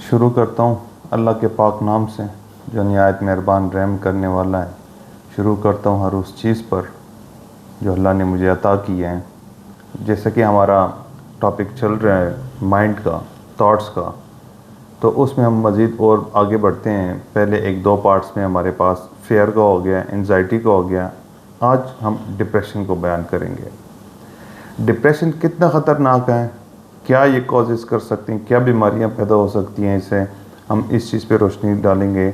शुरू करता हूँ अल्लाह के पाक नाम से जो निहायत मेहरबान रहम करने वाला है। शुरू करता हूँ हर उस चीज़ पर जो अल्लाह ने मुझे अता की है। जैसे कि हमारा टॉपिक चल रहा है माइंड का, थॉट्स का, तो उसमें हम मज़ीद और आगे बढ़ते हैं। पहले एक दो पार्ट्स में हमारे पास फेयर का हो गया, एंजाइटी का हो गया। आज हम डिप्रेशन को बयान करेंगे। डिप्रेशन कितना ख़तरनाक है, क्या ये कॉजेज़ कर सकती हैं, क्या बीमारियां पैदा हो सकती हैं इससे, हम इस चीज़ पे रोशनी डालेंगे।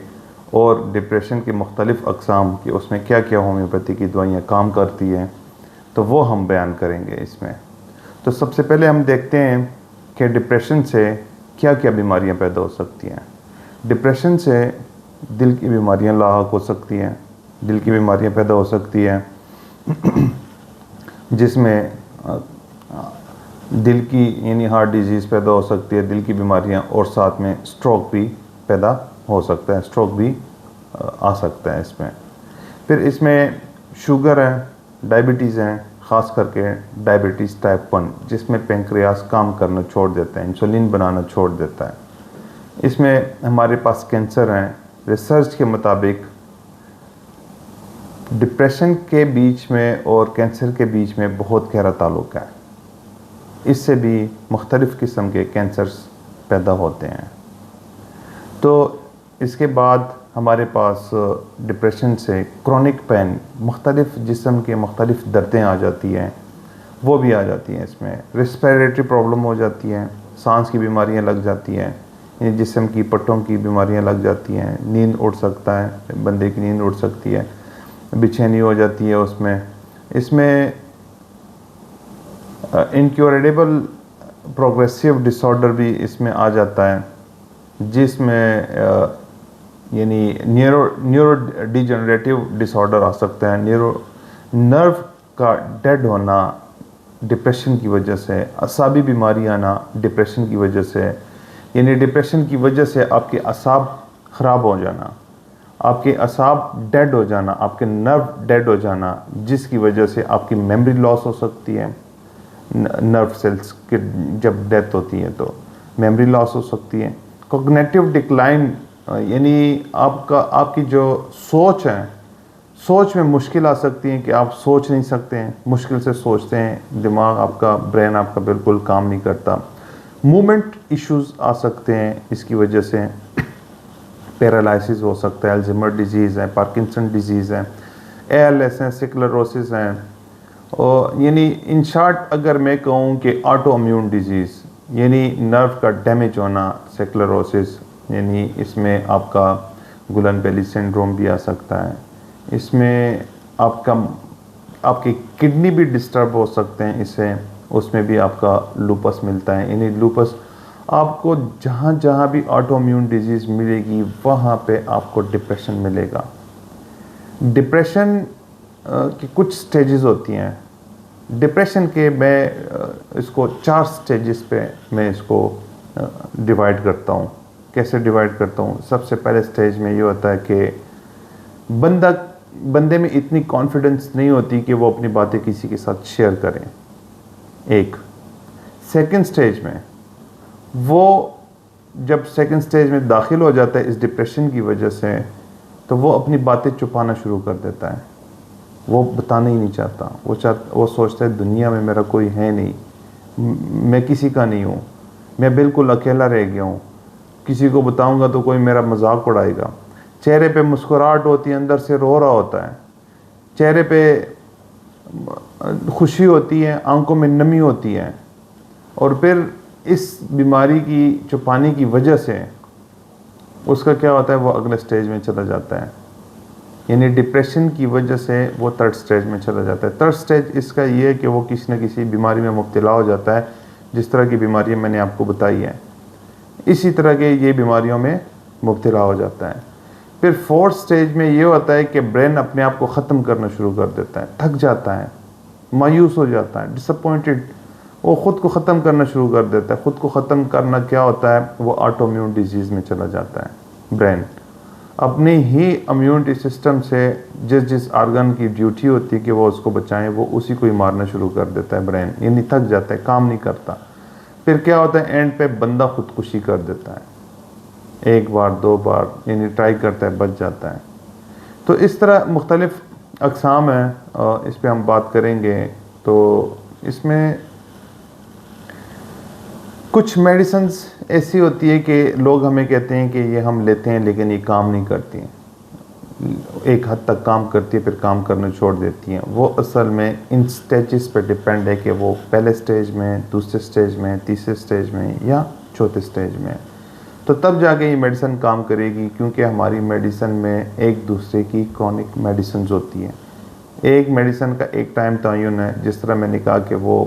और डिप्रेशन की मुख्तलिफ़ अक़साम कि उसमें क्या क्या होम्योपैथी की दवाइयाँ काम करती हैं, तो वो हम बयान करेंगे इसमें। तो सबसे पहले हम देखते हैं कि डिप्रेशन से क्या क्या बीमारियां पैदा हो सकती हैं। डिप्रेशन से दिल की बीमारियां लाहक हो सकती हैं, दिल की बीमारियां पैदा हो सकती हैं जिसमें दिल की यानी हार्ट डिजीज़ पैदा हो सकती है, दिल की बीमारियां, और साथ में स्ट्रोक भी पैदा हो सकता है, स्ट्रोक भी आ सकता है इसमें। फिर इसमें शुगर है, डायबिटीज़ हैं, ख़ास करके डायबिटीज़ टाइप 1 जिसमें पेंक्रियास काम करना छोड़ देता है, इंसुलिन बनाना छोड़ देता है। इसमें हमारे पास कैंसर हैं। रिसर्च के मुताबिक डिप्रेशन के बीच में और कैंसर के बीच में बहुत गहरा ताल्लुक़ है। इससे भी मुख्तलिफ़ किस्म के कैंसर्स पैदा होते हैं। तो इसके बाद हमारे पास डिप्रेशन से क्रॉनिक पेन, मुख्तलिफ़ जिस्म के मुख्तलिफ़ दर्दें आ जाती हैं, वो भी आ जाती हैं। इसमें रेस्पिरेटरी प्रॉब्लम हो जाती हैं, सांस की बीमारियां लग जाती हैं, यानी जिस्म की पट्टों की बीमारियां लग जाती हैं, नींद उड़ सकता है, बंदे की नींद उड़ सकती है, बेचैनी हो जाती है उसमें। इसमें इनक्योरेबल प्रोग्रेसिव डिसऑर्डर भी इसमें आ जाता है, जिसमें यानी न्यूरो डिजनरेटिव डिसऑर्डर आ सकता है। नर्व का डेड होना डिप्रेशन की वजह से, असाबी बीमारी आना डिप्रेशन की वजह से, यानी डिप्रेशन की वजह से आपके असाब ख़राब हो जाना, आपके असाब डेड हो जाना, आपके नर्व डेड हो जाना, जिसकी वजह से आपकी मेमोरी लॉस हो सकती है। नर्व सेल्स के जब डेथ होती है तो मेमोरी लॉस हो सकती है। कॉग्निटिव डिक्लाइन, यानी आपकी जो सोच है, सोच में मुश्किल आ सकती है कि आप सोच नहीं सकते हैं, मुश्किल से सोचते हैं, दिमाग आपका, ब्रेन आपका बिल्कुल काम नहीं करता। मूवमेंट इश्यूज़ आ सकते हैं इसकी वजह से। पैरालिसिस हो सकता है, अल्जाइमर डिजीज़ है, पार्किंसन डिजीज़ है, ALS है, स्क्लेरोसिस है। और यानी इन शॉर्ट अगर मैं कहूँ कि ऑटो इम्यून डिजीज़, यानी नर्व का डैमेज होना, स्क्लेरोसिस, यानी इसमें आपका गुलन बेली सिंड्रोम भी आ सकता है। इसमें आपकी किडनी भी डिस्टर्ब हो सकते हैं इससे, उसमें भी आपका लूपस मिलता है। यानी लूपस आपको जहाँ जहाँ भी ऑटो इम्यून डिजीज़ मिलेगी वहाँ पे आपको डिप्रेशन मिलेगा। डिप्रेशन की कुछ स्टेजेस होती हैं। डिप्रेशन के मैं इसको 4 स्टेजेस पे मैं इसको डिवाइड करता हूँ। कैसे डिवाइड करता हूँ? सबसे पहले स्टेज में ये होता है कि बंदे में इतनी कॉन्फिडेंस नहीं होती कि वो अपनी बातें किसी के साथ शेयर करें। एक सेकंड स्टेज में वो जब सेकंड स्टेज में दाखिल हो जाता है इस डिप्रेशन की वजह से, तो वो अपनी बातें छुपाना शुरू कर देता है। वो बताना ही नहीं चाहता। वो सोचता है दुनिया में मेरा कोई है नहीं, मैं किसी का नहीं हूँ, मैं बिल्कुल अकेला रह गया हूँ, किसी को बताऊँगा तो कोई मेरा मजाक उड़ाएगा। चेहरे पे मुस्कुराहट होती है, अंदर से रो रहा होता है, चेहरे पे खुशी होती है, आंखों में नमी होती है। और फिर इस बीमारी की छुपाने की वजह से उसका क्या होता है, वो अगले स्टेज में चला जाता है। यानी डिप्रेशन की वजह से वो थर्ड स्टेज में चला जाता है। थर्ड स्टेज इसका ये है कि वो किसी न किसी बीमारी में मुब्तला हो जाता है, जिस तरह की बीमारियां मैंने आपको बताई हैं, इसी तरह के ये बीमारियों में मुब्तला हो जाता है। फिर फोर्थ स्टेज में ये होता है कि ब्रेन अपने आप को ख़त्म करना शुरू कर देता है, थक जाता है, मायूस हो जाता है, डिसअपॉइंटेड, वो ख़ुद को ख़त्म करना शुरू कर देता है। ख़ुद को ख़त्म करना क्या होता है, वो ऑटो इम्यून डिजीज़ में चला जाता है। ब्रेन अपने ही इम्यूनिटी सिस्टम से जिस आर्गन की ड्यूटी होती है कि वो उसको बचाएं, वो उसी को ही मारना शुरू कर देता है ब्रेन, यानी थक जाता है, काम नहीं करता। फिर क्या होता है, एंड पे बंदा खुदकुशी कर देता है। एक बार 2 बार यानी ट्राई करता है, बच जाता है। तो इस तरह मुख्तलिफ़ अक़साम हैं, इस पे हम बात करेंगे। तो इसमें कुछ मेडिसिन्स ऐसी होती है कि लोग हमें कहते हैं कि ये हम लेते हैं लेकिन ये काम नहीं करती हैं। एक हद तक काम करती है, फिर काम करना छोड़ देती हैं। वो असल में इन स्टेजेस पे डिपेंड है कि वो पहले स्टेज में, दूसरे स्टेज में, तीसरे स्टेज में या चौथे स्टेज में। तो तब जाके ये मेडिसिन काम करेगी, क्योंकि हमारी मेडिसिन में एक दूसरे की क्रॉनिक मेडिसिन होती हैं। एक मेडिसिन का एक टाइम तयन है। जिस तरह मैंने कहा कि वो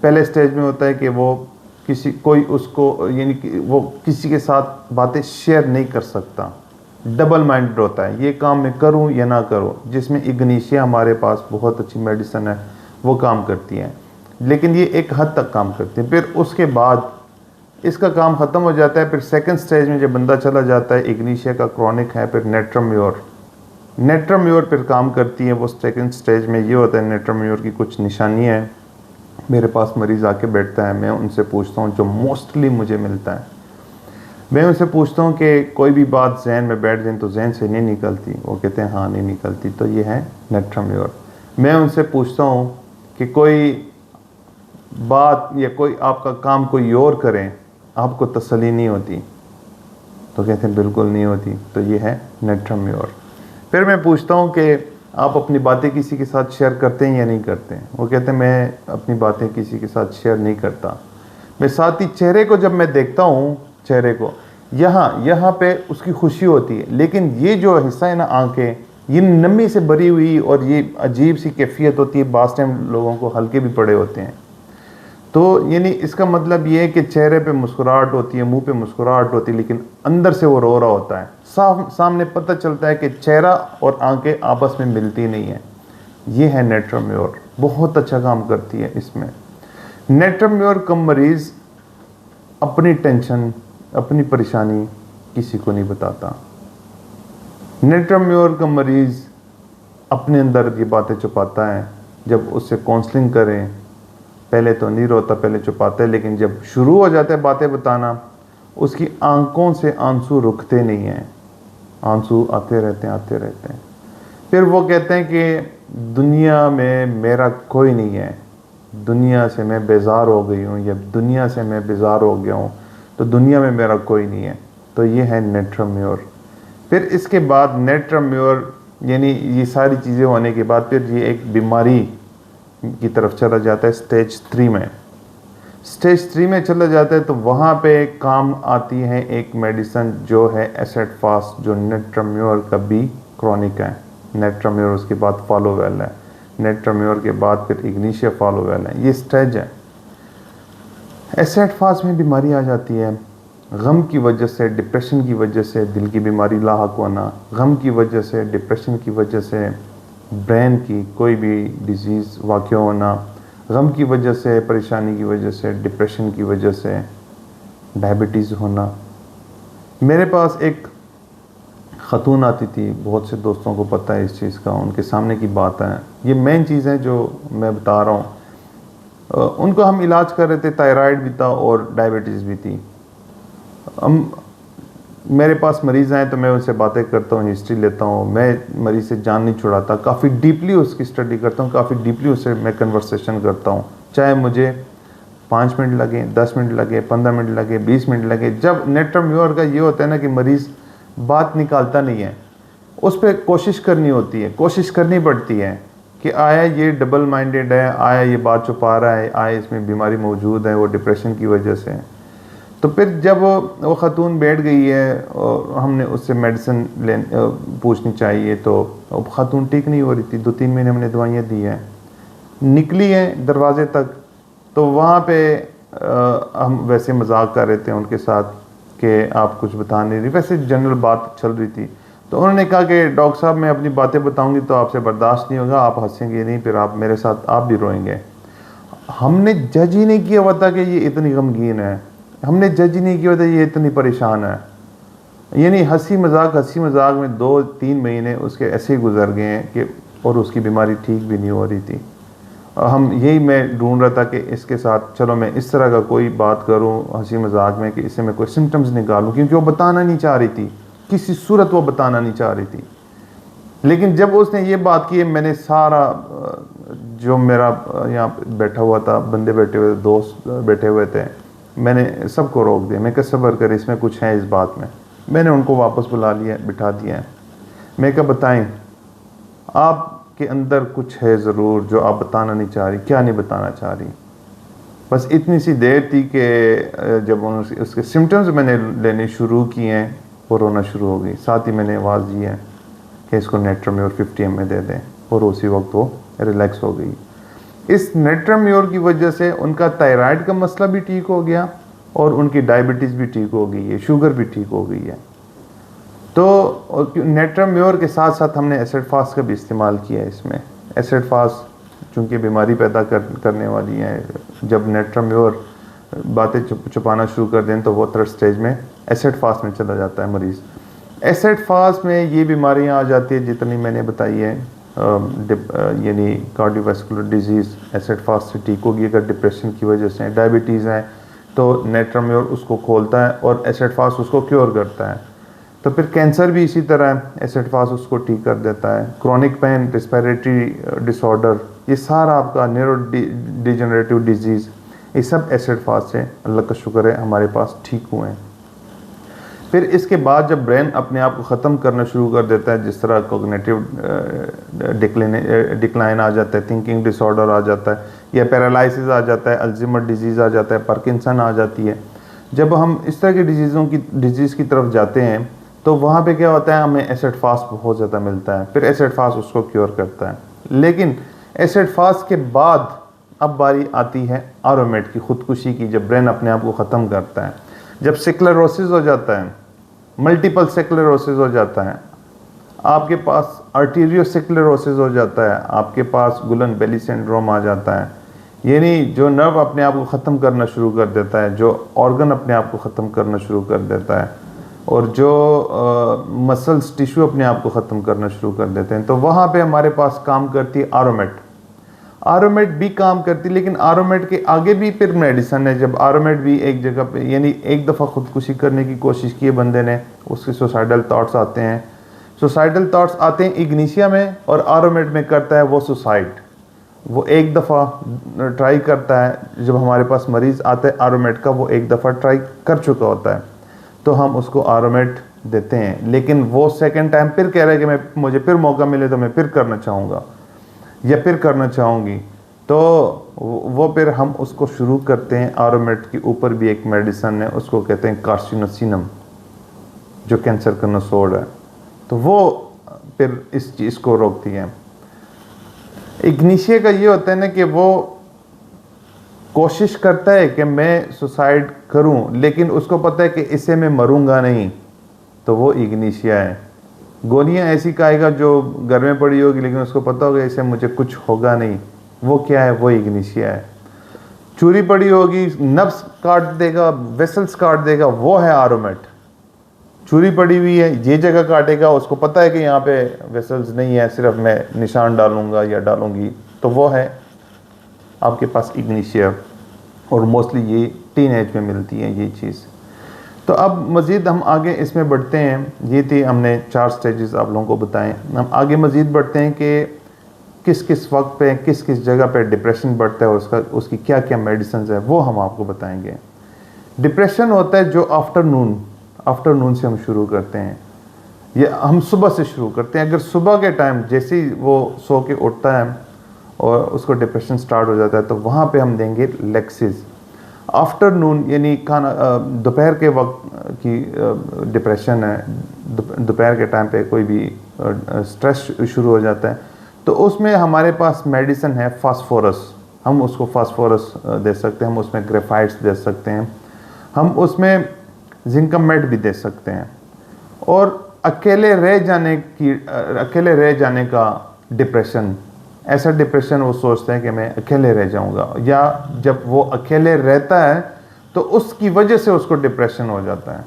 पहले स्टेज में होता है कि वो कोई उसको यानी कि वो किसी के साथ बातें शेयर नहीं कर सकता, डबल माइंडेड होता है, ये काम मैं करूं या ना करूं। जिसमें इग्नीशिया हमारे पास बहुत अच्छी मेडिसिन है, वो काम करती है, लेकिन ये एक हद तक काम करती है। फिर उसके बाद इसका काम ख़त्म हो जाता है। फिर सेकंड स्टेज में जब बंदा चला जाता है, इग्नीशिया का क्रॉनिक है, फिर नेट्राम्योर फिर काम करती है। वो सेकंड स्टेज में ये होता है, नेट्राम्योर की कुछ निशानियाँ हैं। मेरे पास मरीज़ आके बैठता है, मैं उनसे पूछता हूँ, जो मोस्टली मुझे मिलता है, मैं उनसे पूछता हूँ कि कोई भी बात जहन में बैठ जाए तो जहन से नहीं निकलती। वो कहते हैं हाँ नहीं निकलती, तो ये है नेट्राम्योर। मैं उनसे पूछता हूँ कि कोई बात या कोई आपका काम कोई और करें, आपको तसल्ली नहीं होती, तो कहते हैं बिल्कुल नहीं होती, तो ये है नेट्राम्योर। फिर मैं पूछता हूँ कि आप अपनी बातें किसी के साथ शेयर करते हैं या नहीं करते हैं। वो कहते हैं मैं अपनी बातें किसी के साथ शेयर नहीं करता। मैं साथ ही चेहरे को जब मैं देखता हूँ, चेहरे को यहाँ पे उसकी खुशी होती है, लेकिन ये जो हिस्सा है ना, आंखें, ये नमी से भरी हुई और ये अजीब सी कैफियत होती है। बास टाइम लोगों को हल्के भी पड़े होते हैं। तो यानी इसका मतलब ये है कि चेहरे पे मुस्कुराहट होती है, मुंह पे मुस्कुराहट होती है, लेकिन अंदर से वो रो रहा होता है। सामने पता चलता है कि चेहरा और आंखें आपस में मिलती नहीं है। ये है नेट्राम्योर, बहुत अच्छा काम करती है इसमें। नेट्राम्योर का मरीज़ अपनी टेंशन, अपनी परेशानी किसी को नहीं बताता। नेट्राम्योर का मरीज़ अपने अंदर ये बातें छुपाता है। जब उससे काउंसलिंग करें, पहले तो नहीं रोता, पहले छुपाता है, लेकिन जब शुरू हो जाता है बातें बताना, उसकी आंखों से आंसू रुकते नहीं हैं, आंसू आते रहते हैं, आते रहते हैं। फिर वो कहते हैं कि दुनिया में मेरा कोई नहीं है, दुनिया से मैं बेजार हो गई हूँ, या दुनिया से मैं बेजार हो गया हूँ, तो दुनिया में मेरा कोई नहीं है। तो ये है नेट्राम्योर। फिर इसके बाद नेट्राम्योर यानी ये सारी चीज़ें होने के बाद फिर ये एक बीमारी की तरफ चला जाता है स्टेज 3 में। स्टेज 3 में चला जाता है तो वहाँ पे काम आती है एक मेडिसिन जो है एसेटफास्ट, जो नेट्राम्योर का भी क्रॉनिक है। नेट्राम्योर उसके बाद फॉलोवेल है, नेट्राम्योर के बाद फिर इग्नीशिया फॉलोवेल है। ये स्टेज है। एसेटफास्ट में बीमारी आ जाती है गम की वजह से, डिप्रेशन की वजह से, दिल की बीमारी लाहक होना, गम की वजह से, डिप्रेशन की वजह से, ब्रेन की कोई भी डिजीज़ वाक़ होना, गम की वजह से, परेशानी की वजह से, डिप्रेशन की वजह से, डायबिटीज़ होना। मेरे पास एक ख़तून आती थी, बहुत से दोस्तों को पता है इस चीज़ का, उनके सामने की बात है, ये मेन चीज़ है जो मैं बता रहा हूँ। उनको हम इलाज कर रहे थे, थायराइड भी था और डायबिटीज़ भी थी। हम मेरे पास मरीज़ आए तो मैं उनसे बातें करता हूँ, हिस्ट्री लेता हूँ, मैं मरीज़ से जान नहीं छुड़ाता, काफ़ी डीपली उसकी स्टडी करता हूँ, काफ़ी डीपली उससे मैं कन्वर्सेशन करता हूँ, चाहे मुझे 5 मिनट लगे, 10 मिनट लगे, 15 मिनट लगे, 20 मिनट लगे। जब नेट्राम्योर का ये होता है ना कि मरीज़ बात निकालता नहीं है, उस पर कोशिश करनी होती है, कोशिश करनी पड़ती है कि आया ये डबल माइंडेड है, आया ये बात छुपा रहा है, आया इसमें बीमारी मौजूद है, वो डिप्रेशन की वजह से। तो फिर जब वो ख़तून बैठ गई है और हमने उससे मेडिसिन पूछनी चाहिए, तो ख़तून ठीक नहीं हो रही थी। 2-3 महीने हमने दवाइयाँ दी हैं, निकली हैं दरवाज़े तक। तो वहाँ पे हम वैसे मजाक कर रहे थे उनके साथ कि आप कुछ बता नहीं रही, वैसे जनरल बात चल रही थी। तो उन्होंने कहा कि डॉक्टर साहब मैं अपनी बातें बताऊँगी तो आपसे बर्दाश्त नहीं होगा, आप हंसेंगे नहीं, फिर आप मेरे साथ आप भी रोएंगे। हमने जज ही नहीं किया हुआ था कि ये इतनी गमगीन है, हमने जज ही नहीं किया था ये इतनी परेशान है। यानी हंसी मजाक में 2-3 महीने उसके ऐसे ही गुजर गए हैं कि और उसकी बीमारी ठीक भी नहीं हो रही थी। हम यही मैं ढूंढ रहा था कि इसके साथ चलो मैं इस तरह का कोई बात करूं हंसी मजाक में कि इससे मैं कोई सिम्टम्स निकालूं, क्योंकि वो बताना नहीं चाह रही थी, किसी सूरत वो बताना नहीं चाह रही थी। लेकिन जब उसने ये बात की, मैंने सारा जो मेरा यहाँ पे बैठा हुआ था, बंदे बैठे हुए थे, दोस्त बैठे हुए थे, मैंने सबको रोक दिया। मैं कहा सब्र कर, इसमें कुछ है इस बात में। मैंने उनको वापस बुला लिया, बिठा दिया है। मैं क्या बताएं, आपके अंदर कुछ है ज़रूर जो आप बताना नहीं चाह रही। क्या नहीं बताना चाह रही? बस इतनी सी देर थी कि जब उसके सिम्टम्स मैंने लेने शुरू किए हैं, वो रोना शुरू हो गई। साथ ही मैंने आवाज़ दी है कि इसको नेट्राम्योर 50 ml दे दें, और उसी वक्त वो रिलैक्स हो गई। इस नेट्राम्योर की वजह से उनका थायराइड का मसला भी ठीक हो गया और उनकी डायबिटीज़ भी ठीक हो गई है, शुगर भी ठीक हो गई है। तो नेट्राम्योर के साथ साथ हमने एसिड फास्ट का भी इस्तेमाल किया है इसमें। एसिड फास्ट चूँकि बीमारी पैदा करने वाली है, जब नेट्राम्योर बातें छुपाना शुरू कर दें तो वो थर्ड स्टेज में एसिड फास्ट में चला जाता है मरीज़। एसिड फास्ट में ये बीमारियां आ जाती है जितनी मैंने बताई है, यानी कार्डियोवैस्कुलर डिजीज़ एसिड फास्ट से ठीक होगी। अगर डिप्रेशन की वजह से डायबिटीज़ है तो नेट्राम्योर उसको खोलता है और एसिड फास्ट उसको क्योर करता है। तो फिर कैंसर भी इसी तरह है, एसिड फास्ट उसको ठीक कर देता है। क्रॉनिक पेन, रेस्पिरेटरी डिसऑर्डर, ये सारा आपका न्यूरो डिजेनरेटिव डिजीज़, ये सब एसिड फास्ट से अल्लाह का शुक्र है हमारे पास ठीक हुए हैं। फिर इसके बाद जब ब्रेन अपने आप को ख़त्म करना शुरू कर देता है, जिस तरह कोग्निटिव डिक्लाइन आ जाता है, थिंकिंग डिसऑर्डर आ जाता है, या पैरालिसिस आ जाता है, अल्जीमर डिजीज़ आ जाता है, पार्किंसन आ जाती है, जब हम इस तरह की डिजीज़ की तरफ जाते हैं तो वहाँ पे क्या होता है, हमें एसिड फास्ट बहुत ज़्यादा मिलता है। फिर एसिड फास्ट उसको क्योर करता है। लेकिन एसिड फास्ट के बाद अब बारी आती है आरोमेट की, खुदकुशी की, जब ब्रेन अपने आप को ख़त्म करता है, जब स्क्लेरोसिस हो जाता है, मल्टीपल स्क्लेरोसिस हो जाता है, आपके पास आर्टीरियोस्क्लेरोसिस हो जाता है, आपके पास गुलन बेली सिंड्रोम आ जाता है, यानी जो नर्व अपने आप को ख़त्म करना शुरू कर देता है, जो ऑर्गन अपने आप को ख़त्म करना शुरू कर देता है, और जो मसल्स टिश्यू अपने आप को ख़त्म करना शुरू कर देते हैं, तो वहाँ पे हमारे पास काम करती है आरोमेट। आरोमेट भी काम करती, लेकिन आरोमेट के आगे भी फिर मेडिसन है। जब आरोमेट भी एक जगह पे, यानी एक दफ़ा खुदकुशी करने की कोशिश की है बंदे ने, उसके सुसाइडल थाट्स आते हैं। सुसाइडल थाट्स आते हैं इग्निशिया में, और आरोमेट में करता है वो सुसाइड। वो एक दफ़ा ट्राई करता है, जब हमारे पास मरीज़ आता है आरोमेट का, वो एक दफ़ा ट्राई कर चुका होता है, तो हम उसको आरोमेट देते हैं। लेकिन वो सेकंड टाइम फिर कह रहा है कि मुझे फिर मौका मिले तो मैं फिर करना चाहूँगा या फिर करना चाहूँगी, तो वो फिर हम उसको शुरू करते हैं। आरोमेट के ऊपर भी एक मेडिसन है, उसको कहते हैं कार्सिनोसिनम, जो कैंसर का नसोड़ है, तो वो फिर इस चीज़ को रोकती है। इग्निशिया का ये होता है ना कि वो कोशिश करता है कि मैं सुसाइड करूं, लेकिन उसको पता है कि इससे मैं मरूंगा नहीं, तो वो इग्निशिया है। गोलियां ऐसी खाएगा जो घर में पड़ी होगी, लेकिन उसको पता होगा इससे मुझे कुछ होगा नहीं, वो क्या है, वो इग्निशिया है। चूरी पड़ी होगी, नब्स काट देगा, वेसल्स काट देगा, वो है आरोमेट। चूरी पड़ी हुई है, ये जगह काटेगा, उसको पता है कि यहाँ पे वेसल्स नहीं है, सिर्फ मैं निशान डालूंगा या डालूंगी, तो वो है आपके पास इग्निशिया। और मोस्टली ये टीन एज में मिलती है ये चीज़। तो अब मज़ीद हम आगे इसमें बढ़ते हैं। ये थी, हमने 4 स्टेजेस आप लोगों को बताएं। हम आगे मज़ीद बढ़ते हैं कि किस किस वक्त पे, किस किस जगह पे डिप्रेशन बढ़ता है, उसकी क्या क्या मेडिसिन है, वो हम आपको बताएंगे। डिप्रेशन होता है जो आफ्टरनून से हम शुरू करते हैं, ये हम सुबह से शुरू करते हैं। अगर सुबह के टाइम जैसे ही वो सो के उठता है और उसको डिप्रेशन स्टार्ट हो जाता है, तो वहाँ पे हम देंगे लेक्सिस। आफ्टरनून यानी खाना दोपहर के वक्त की डिप्रेशन है, दोपहर के टाइम पे कोई भी स्ट्रेस शुरू हो जाता है, तो उसमें हमारे पास मेडिसिन है फास्फोरस। हम उसको फास्फोरस दे सकते हैं, हम उसमें ग्रेफाइट्स दे सकते हैं, हम उसमें जिंकमेट भी दे सकते हैं। और अकेले रह जाने का डिप्रेशन, ऐसा डिप्रेशन वो सोचते हैं कि मैं अकेले रह जाऊंगा, या जब वो अकेले रहता है तो उसकी वजह से उसको डिप्रेशन हो जाता है।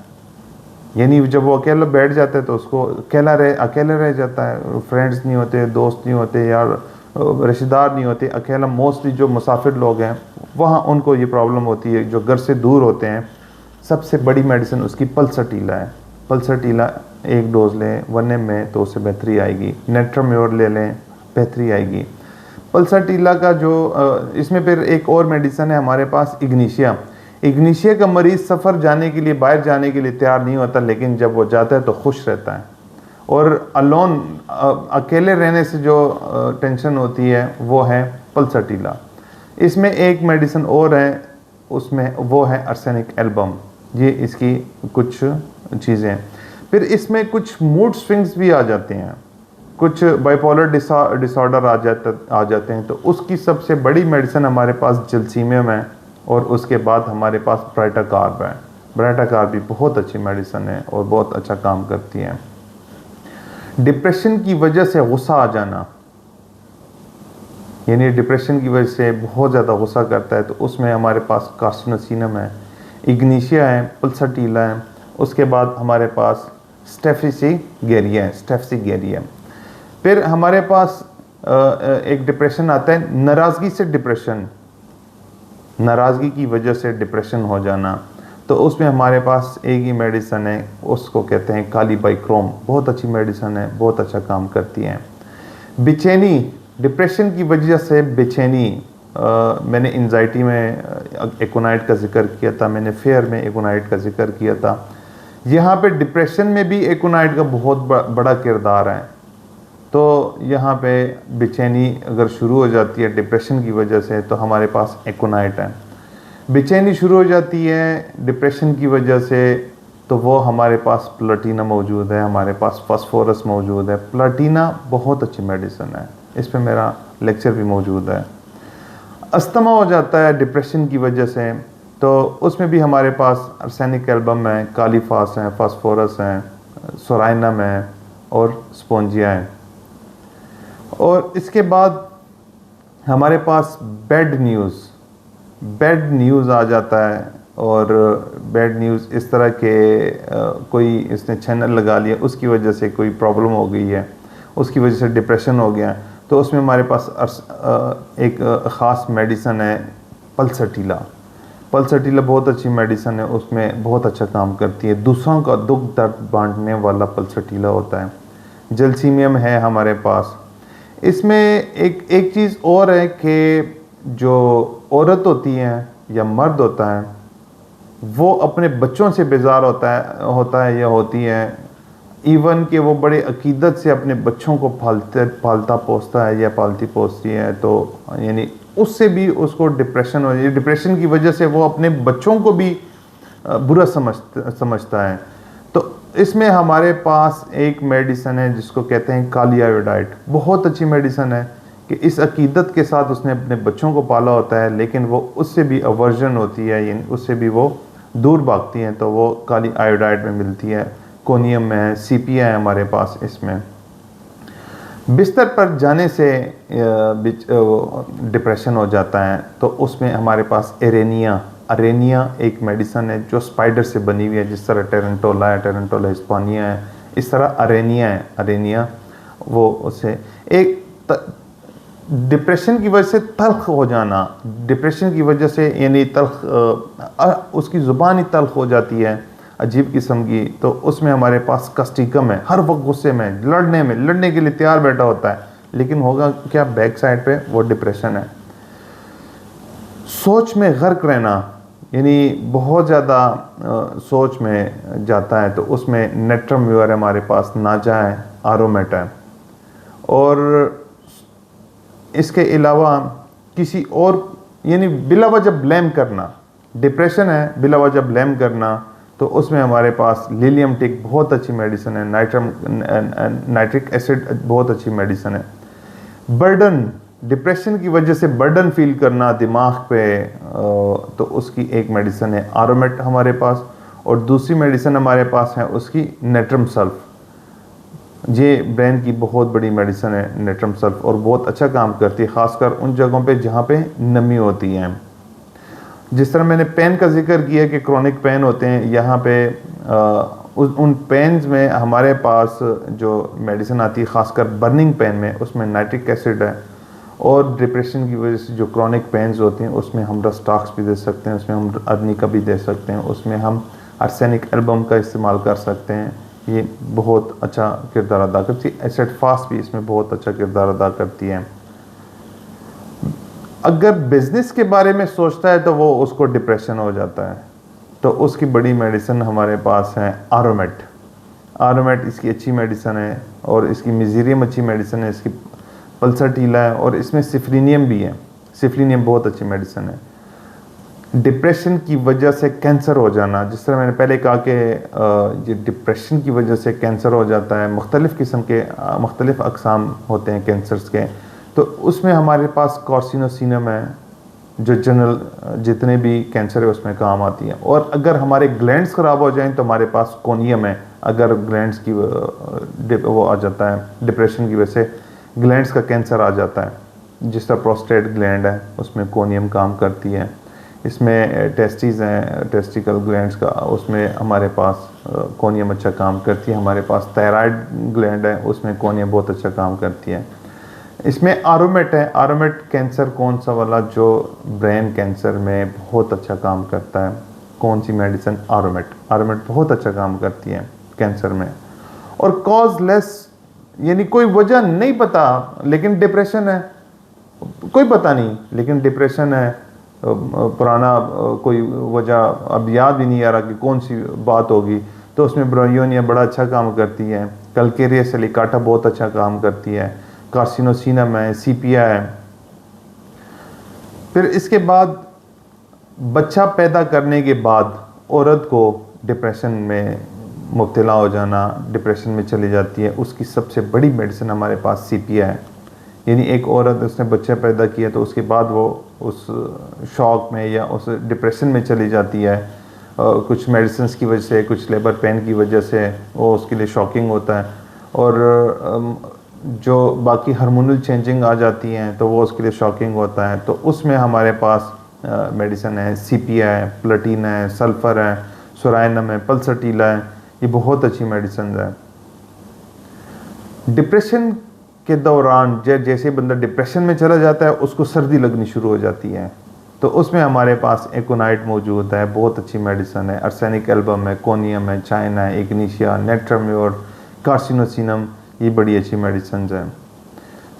यानी जब वो अकेला बैठ जाता है तो उसको अकेले रह जाता है, फ्रेंड्स नहीं होते, दोस्त नहीं होते, यार रिश्तेदार नहीं होते, अकेला, मोस्टली जो मुसाफिर लोग हैं वहाँ उनको ये प्रॉब्लम होती है, जो घर से दूर होते हैं। सबसे बड़ी मेडिसिन उसकी पल्सटीला है। पल्सटीला एक डोज लें 1 ml में तो उससे बेहतरी आएगी। नेट्राम्योर ले लें, बेहतरी आएगी। पल्सटीला का जो इसमें फिर एक और मेडिसिन है हमारे पास, इग्नीशिया। इग्नीशिया का मरीज़ सफ़र जाने के लिए, बाहर जाने के लिए तैयार नहीं होता, लेकिन जब वो जाता है तो खुश रहता है। और अलोन, अकेले रहने से जो टेंशन होती है वो है पल्सटीला। इसमें एक मेडिसिन और है, उसमें वो है आर्सेनिक एल्बम। ये इसकी कुछ चीज़ें। फिर इसमें कुछ मूड स्विंग्स भी आ जाते हैं, कुछ बाइपोलर डिसऑर्डर आ जाते हैं, तो उसकी सबसे बड़ी मेडिसिन हमारे पास जलसीमियम है। और उसके बाद हमारे पास ब्राइटाकार्ब है। ब्राइटाकार्ब भी बहुत अच्छी मेडिसिन है और बहुत अच्छा काम करती है। डिप्रेशन की वजह से गुस्सा आ जाना, यानी डिप्रेशन की वजह से बहुत ज़्यादा गुस्सा करता है, तो उसमें हमारे पास कार्सिनोसिनम है, इग्नीशिया है, पल्सटीला है। उसके बाद हमारे पास स्टेफिसीगेरिया है, स्टेफिसीगेरिया। फिर हमारे पास एक डिप्रेशन आता है, नाराज़गी से डिप्रेशन, नाराज़गी की वजह से डिप्रेशन हो जाना, तो उसमें हमारे पास एक ही मेडिसिन है, उसको कहते हैं कालीबाइक्रोम। बहुत अच्छी मेडिसिन है, बहुत अच्छा काम करती है। बेचैनी, डिप्रेशन की वजह से बेचैनी, मैंने एंजाइटी में एकोनाइट का जिक्र किया था, मैंने फेयर में एकोनाइट का जिक्र किया था। यहाँ पे डिप्रेशन में भी एकोनाइट का बहुत बड़ा किरदार है। तो यहाँ पे बेचैनी अगर शुरू हो जाती है डिप्रेशन की वजह से, तो हमारे पास एकोनाइट है। बेचैनी शुरू हो जाती है डिप्रेशन की वजह से, तो वो हमारे पास प्लाटिना मौजूद है, हमारे पास फास्फोरस मौजूद है। प्लाटिना बहुत अच्छी मेडिसिन है, इस पे मेरा लेक्चर भी मौजूद है। अस्थमा हो जाता है डिप्रेशन की वजह से, तो उसमें भी हमारे पास आर्सेनिक एल्बम है, कालीफास है, फास्फोरस है, सोराइनम है और स्पोंजिया है। और इसके बाद हमारे पास बैड न्यूज़ आ जाता है। और बैड न्यूज़ इस तरह के कोई इसने चैनल लगा लिया, उसकी वजह से कोई प्रॉब्लम हो गई है, उसकी वजह से डिप्रेशन हो गया, तो उसमें हमारे पास एक ख़ास मेडिसिन है पल्सटीला। पल्सटीला बहुत अच्छी मेडिसिन है, उसमें बहुत अच्छा काम करती है। दूसरों का दुख दर्द बांटने वाला पल्सटीला होता है। जलसीमियम है हमारे पास। इसमें एक चीज़ और है कि जो औरत होती है या मर्द होता है, वो अपने बच्चों से बेजार होता है या होती है, इवन कि वो बड़े अकीदत से अपने बच्चों को पालता पोसता है या पालती पोसती है, तो यानी उससे भी उसको डिप्रेशन हो जाए। डिप्रेशन की वजह से वो अपने बच्चों को भी बुरा समझता है। तो इसमें हमारे पास एक मेडिसिन है जिसको कहते हैं काली आयोडाइड। बहुत अच्छी मेडिसिन है कि इस अकीदत के साथ उसने अपने बच्चों को पाला होता है, लेकिन वो उससे भी अवर्जन होती है, यानी उससे भी वो दूर भागती हैं, तो वो काली आयोडाइड में मिलती है। कोनियम में है, सीपिया है हमारे पास। इसमें बिस्तर पर जाने से डिप्रेशन हो जाता है, तो उसमें हमारे पास अरेनिया एक मेडिसिन है जो स्पाइडर से बनी हुई है। जिस तरह टेरेंटोला हिस्पानिया है, इस तरह अरेनिया वो उसे एक डिप्रेशन की वजह से तल्ख हो जाना, डिप्रेशन की वजह से यानी तल्ख, उसकी ज़ुबान ही तल्ख हो जाती है अजीब किस्म की, तो उसमें हमारे पास कस्टिकम है। हर वक्त गुस्से में, लड़ने के लिए तैयार बैठा होता है, लेकिन होगा क्या, बैक साइड पे वो डिप्रेशन है। सोच में गर्क रहना, यानी बहुत ज़्यादा सोच में जाता है, तो उसमें नेट्राम्योर है हमारे पास, नाजा है, आरोमेट है। और इसके अलावा किसी और, यानी बिला वजह ब्लेम करना, डिप्रेशन है बिला वजह ब्लेम करना, तो उसमें हमारे पास लिलियम टिक बहुत अच्छी मेडिसिन है, नाइट्रिक एसिड बहुत अच्छी मेडिसिन है। बर्डन, डिप्रेशन की वजह से बर्डन फील करना दिमाग पे, तो उसकी एक मेडिसिन है आरोमेट हमारे पास। और दूसरी मेडिसिन हमारे पास है उसकी नेट्रम सल्फ। ये ब्रेन की बहुत बड़ी मेडिसिन है नेट्रम सल्फ, और बहुत अच्छा काम करती है, ख़ासकर उन जगहों पे जहाँ पे नमी होती है। जिस तरह मैंने पेन का जिक्र किया कि क्रोनिक पेन होते हैं, यहाँ पे उन पेन्स में हमारे पास जो मेडिसिन आती है, ख़ासकर बर्निंग पेन में, उसमें नाइट्रिक एसिड है और डिप्रेशन की वजह से जो क्रॉनिक पेन्स होते हैं उसमें हम रस्टॉक्स भी दे सकते हैं, उसमें हम अर्निका भी दे सकते हैं, उसमें हम आर्सेनिक एल्बम का इस्तेमाल कर सकते हैं। ये बहुत अच्छा किरदार अदा करती है। एसिड फास्ट भी इसमें बहुत अच्छा किरदार अदा करती है। अगर बिजनेस के बारे में सोचता है तो वो उसको डिप्रेशन हो जाता है, तो उसकी बड़ी मेडिसिन हमारे पास है आरोमेट। आरोमेट इसकी अच्छी मेडिसिन है और इसकी मिजीरियम अच्छी मेडिसिन है, इसकी पल्सरटीला है और इसमें सिफ्रीनियम भी है। सिफ्रीनियम बहुत अच्छी मेडिसिन है। डिप्रेशन की वजह से कैंसर हो जाना, जिस तरह मैंने पहले कहा कि ये डिप्रेशन की वजह से कैंसर हो जाता है, मुख्तलिफ़ किस्म के मुख्तलिफ़ अक़साम होते हैं कैंसर्स के, तो उसमें हमारे पास कार्सिनोसिनम है जो जनरल जितने भी कैंसर है उसमें काम आती है। और अगर हमारे ग्लैंड्स ख़राब हो जाएं तो हमारे पास कोनियम है। अगर ग्लैंड्स की वो आ जाता है, डिप्रेशन की वजह से ग्लैंड्स का कैंसर आ जाता है, जिस तरह प्रोस्टेट ग्लैंड है उसमें कोनियम काम करती है। इसमें टेस्टिस हैं, टेस्टिकल ग्लैंड्स का, उसमें हमारे पास कोनियम अच्छा काम करती है। हमारे पास थायराइड ग्लैंड है, उसमें कोनियम बहुत अच्छा काम करती है। इसमें आरोमेट है। आरोमेट कैंसर कौन सा वाला, जो ब्रेन कैंसर में बहुत अच्छा काम करता है। कौन सी मेडिसिन? आरोमेट। आरोमेट बहुत अच्छा काम करती है कैंसर में। और कॉजलेस यानी कोई वजह नहीं पता लेकिन डिप्रेशन है, कोई पता नहीं लेकिन डिप्रेशन है, पुराना कोई वजह अब याद भी नहीं आ रहा कि कौन सी बात होगी, तो उसमें ब्रोयोनिया बड़ा अच्छा काम करती है। कलकेरिया सिलिकाटा बहुत अच्छा काम करती है। कार्सिनोसिनम है, सीपिया है। फिर इसके बाद बच्चा पैदा करने के बाद औरत को डिप्रेशन में मुब्तला हो जाना, डिप्रेशन में चली जाती है, उसकी सबसे बड़ी मेडिसिन हमारे पास सीपिया है। यानी एक औरत उसने बच्चा पैदा किया तो उसके बाद वो उस शॉक में या उस डिप्रेशन में चली जाती है, कुछ मेडिसिन की वजह से, कुछ लेबर पेन की वजह से वो उसके लिए शॉकिंग होता है। और जो बाकी हार्मोनल चेंजिंग आ जाती हैं तो वो उसके लिए शॉकिंग होता है। तो उसमें हमारे पास मेडिसिन है, सीपिया है, प्लेटिना है, सल्फ़र है, सोराइनम है, पल्सरटीला है। ये बहुत अच्छी मेडिसिन है। डिप्रेशन के दौरान जैसे बंदा डिप्रेशन में चला जाता है उसको सर्दी लगनी शुरू हो जाती है, तो उसमें हमारे पास एकोनाइट मौजूद है, बहुत अच्छी मेडिसिन है। आर्सेनिक एल्बम है, कोनियम है, चाइना है, इग्निशिया, नेट्राम्योर, कार्सिनोसिनम, ये बड़ी अच्छी मेडिसिन है।